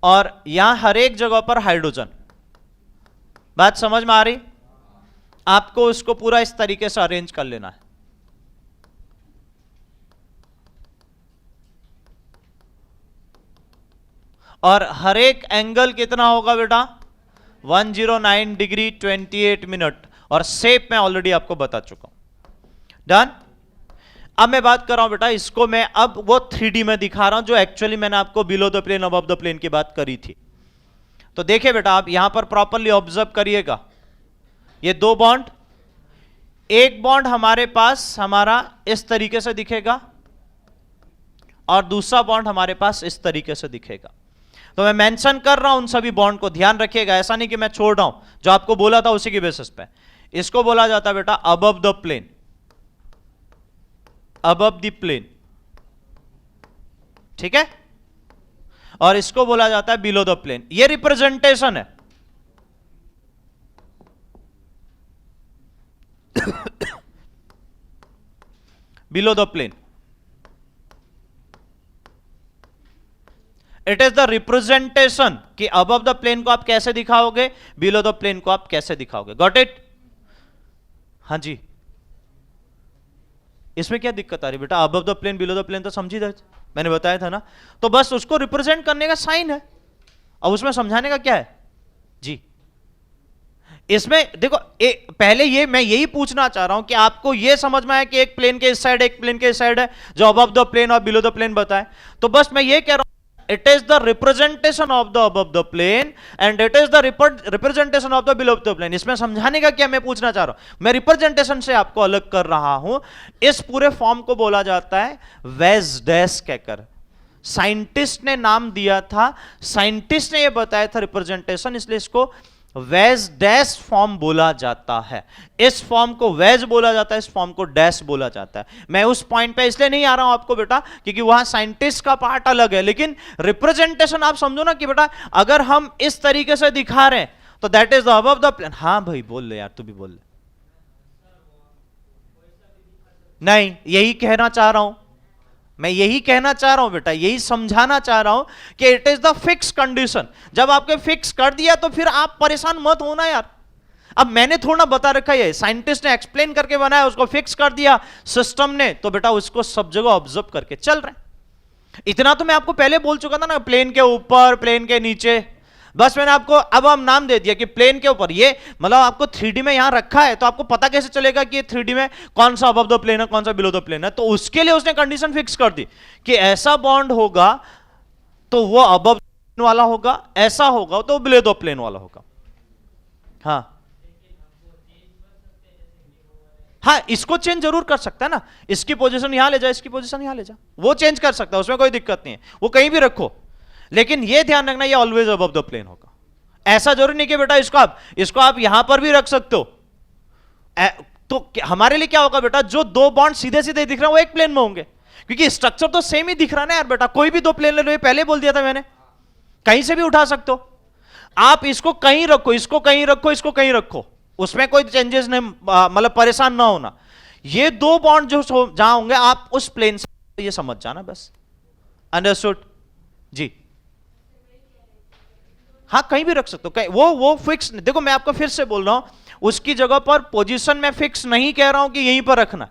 और यहां हर एक जगह पर हाइड्रोजन। बात समझ में आ रही? आपको इसको पूरा इस तरीके से अरेंज कर लेना है। और हर एक एंगल कितना होगा बेटा? 109 डिग्री 28 मिनट। और शेप मैं ऑलरेडी आपको बता चुका हूं। डन। अब मैं बात कर रहा हूं बेटा, इसको मैं अब वो 3D में दिखा रहा हूं जो एक्चुअली मैंने आपको below the plane above the plane की बात करी थी। तो देखिए बेटा, आप यहां पर प्रॉपरली ऑब्जर्व करिएगा। ये 2 बॉन्ड, एक बॉन्ड हमारे पास हमारा इस तरीके से दिखेगा और दूसरा बॉन्ड हमारे पास इस तरीके से दिखेगा। तो मैं मेंशन कर रहा हूं उन सभी बॉन्ड को, ध्यान रखिएगा। ऐसा नहीं कि मैं छोड़ रहा हूं, जो आपको बोला था उसी के बेसिस पे। इसको बोला जाता है बेटा above the plane, above the plane, ठीक है। और इसको बोला जाता है बिलो द प्लेन। ये रिप्रेजेंटेशन है। Below the plane, it is the representation कि अबव द प्लेन को आप कैसे दिखाओगे, बिलो द प्लेन को आप कैसे दिखाओगे। Got it? हाँ जी। इसमें क्या दिक्कत आ रही बेटा? Above the plane below the plane तो समझी था, मैंने बताया था ना। तो बस उसको रिप्रेजेंट करने का साइन है, और उसमें समझाने का क्या है जी? इसमें देखो पहले ये मैं यही पूछना चाह रहा हूं कि आपको ये समझ में आया कि एक प्लेन के इस साइड एक प्लेन के इस साइड है जो अबव द प्लेन और बिलो द प्लेन बताए। तो बस मैं ये कह रहा हूं it is the representation of the above the plane and it is the representation of the below the plane. इसमें समझाने का क्या मैं पूछना चाह रहा हूं, मैं रिप्रेजेंटेशन से आपको अलग कर रहा हूं। इस पूरे फॉर्म को बोला जाता है वेज डैश कहकर। साइंटिस्ट ने नाम दिया था, साइंटिस्ट ने ये बताया था रिप्रेजेंटेशन, इसलिए इसको वेज डैश फॉर्म बोला जाता है। इस फॉर्म को वेज बोला जाता है, इस फॉर्म को डैश बोला जाता है। मैं उस पॉइंट पे इसलिए नहीं आ रहा हूं आपको बेटा क्योंकि वहां साइंटिस्ट का पार्ट अलग है, लेकिन रिप्रेजेंटेशन आप समझो ना कि बेटा अगर हम इस तरीके से दिखा रहे हैं तो that is the above the plane. हाँ भाई बोल ले यार, तू भी बोल ले। नहीं, यही कहना चाह रहा हूं मैं, यही कहना चाह रहा हूं बेटा, यही समझाना चाह रहा हूं कि it is the fix condition. जब आपके फिक्स कर दिया तो फिर आप परेशान मत होना यार। अब मैंने थोड़ा बता रखा है, साइंटिस्ट ने एक्सप्लेन करके बनाया, उसको फिक्स कर दिया सिस्टम ने, तो बेटा उसको सब जगह ऑब्जर्व करके चल रहे हैं। इतना तो मैं आपको पहले बोल चुका था ना, प्लेन के ऊपर प्लेन के नीचे। बस मैंने आपको अब हम नाम दे दिया कि प्लेन के ऊपर, ये मतलब आपको 3D में यहां रखा है तो आपको पता कैसे चलेगा कि 3D में कौन सा अबव द प्लेन है कौन सा बिलो द प्लेन है। तो उसके लिए उसने कंडीशन फिक्स कर दी कि ऐसा बॉन्ड होगा तो वो अबव वाला होगा, ऐसा होगा तो बिलो द प्लेन वाला होगा। हाँ, इसको चेंज जरूर कर सकता है ना, इसकी पोजीशन यहां ले जा, इसकी पोजीशन यहां ले जा, वो चेंज कर सकता है, उसमें कोई दिक्कत नहीं है, वो कहीं भी रखो। लेकिन ये ध्यान रखना ये ऑलवेज अबव द प्लेन होगा। ऐसा जरूरी नहीं कि बेटा इसको आप यहां पर भी रख सकते हो। तो हमारे लिए क्या होगा बेटा, जो दो बॉन्ड सीधे सीधे दिख रहे हैं वो एक प्लेन में होंगे, क्योंकि स्ट्रक्चर तो सेम ही दिख रहा है ना यार बेटा। कोई भी दो प्लेन ले लो, ये पहले बोल दिया था मैंने, कहीं से भी उठा सकते हो आप। इसको कहीं रखो, इसको कहीं रखो, इसको कहीं रखो, उसमें कोई चेंजेस नहीं, मतलब परेशान ना होना। ये दो बॉन्ड जो जहां होंगे आप उस प्लेन से ये समझ जाना बस। अंडरस्टूड जी? हाँ, कहीं भी रख सकते हो, कहीं वो फिक्स। देखो मैं आपको फिर से बोल रहा हूं, उसकी जगह पर पोजीशन में फिक्स नहीं कह रहा हूं कि यहीं पर रखना,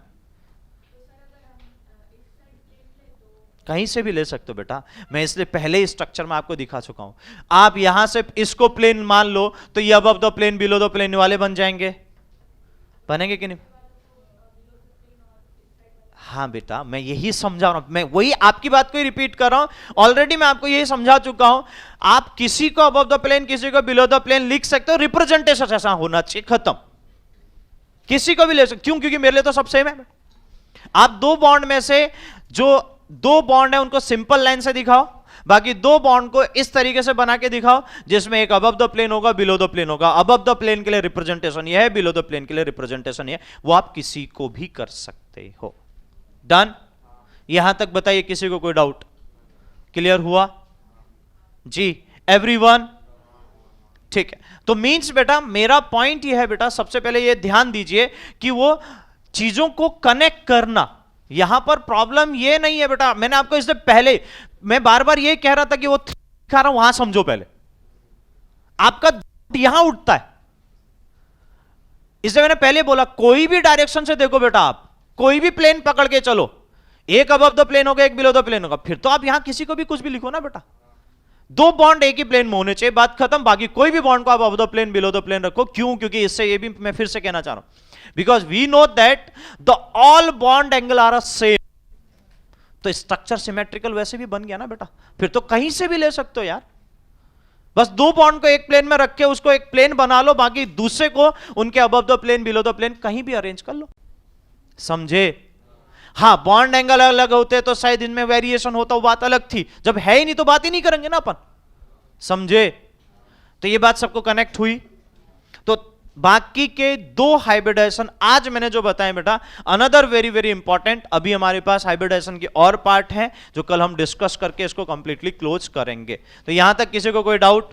कहीं से भी ले सकते हो बेटा। मैं इसलिए पहले ही स्ट्रक्चर में आपको दिखा चुका हूं। आप यहां से इसको प्लेन मान लो तो ये above the plane below the plane वाले बन जाएंगे, बनेंगे कि नहीं? हाँ बेटा, मैं यही समझा रहा हूं, मैं वही आपकी बात को ही रिपीट कर रहा हूं। ऑलरेडी मैं आपको यही समझा चुका हूं। आप किसी को अबव द प्लेन किसी को बिलो द प्लेन लिख सकते हो, रिप्रेजेंटेशन ऐसा होना चाहिए, खत्म। किसी को भी ले सकते, क्यों? क्योंकि मेरे लिए तो सब सेम है। आप दो बॉन्ड में से जो दो बॉन्ड है उनको सिंपल लाइन से दिखाओ, बाकी दो बॉन्ड को इस तरीके से बना के दिखाओ जिसमें एक अबव द प्लेन होगा बिलो द प्लेन होगा। अबव द प्लेन के लिए रिप्रेजेंटेशन यह है, बिलो द प्लेन के लिए रिप्रेजेंटेशन यह है। वो आप किसी को भी कर सकते हो। डन? यहां तक बताइए, किसी को कोई डाउट? क्लियर हुआ जी एवरीवन? ठीक है, तो मींस बेटा मेरा पॉइंट यह है बेटा, सबसे पहले यह ध्यान दीजिए कि वो चीजों को कनेक्ट करना, यहां पर प्रॉब्लम यह नहीं है बेटा। मैंने आपको इससे पहले मैं बार बार यह कह रहा था कि वो दिखा रहा हूं, वहां समझो पहले, आपका यहां उठता है। इसलिए मैंने पहले बोला कोई भी डायरेक्शन से देखो बेटा, आप कोई भी प्लेन पकड़ के चलो, एक अबव द प्लेन होगा एक बिलो द प्लेन होगा, फिर तो आप यहां किसी को भी कुछ भी लिखो ना बेटा। दो बॉन्ड एक ही प्लेन में होने चाहिए, बात खत्म। बाकी कोई भी बॉन्ड को आप above the plane below the plane रखो। क्यों? क्योंकि इससे ये भी मैं फिर से कहना चाह रहा हूं, because we know that the all bond angle are same. तो स्ट्रक्चर सिमेट्रिकल वैसे भी बन गया ना बेटा, फिर तो कहीं से भी ले सकते हो यार। बस दो बॉन्ड को एक प्लेन में रख के उसको एक प्लेन बना लो, बाकी दूसरे को उनके above the plane below the plane कहीं भी अरेंज कर लो। समझे? हाँ, बॉन्ड एंगल अलग होते तो शायद इनमें वेरिएशन होता, वो बात अलग थी। जब है ही नहीं तो बात ही नहीं करेंगे ना अपन। समझे? तो ये बात सबको कनेक्ट हुई। तो बाकी के दो हाइब्रिडाइजेशन आज मैंने जो बताया बेटा, अनदर वेरी वेरी इंपॉर्टेंट, अभी हमारे पास हाइब्रिडाइजेशन की और पार्ट है जो कल हम डिस्कस करके इसको कंप्लीटली क्लोज करेंगे। तो यहां तक किसी को कोई डाउट?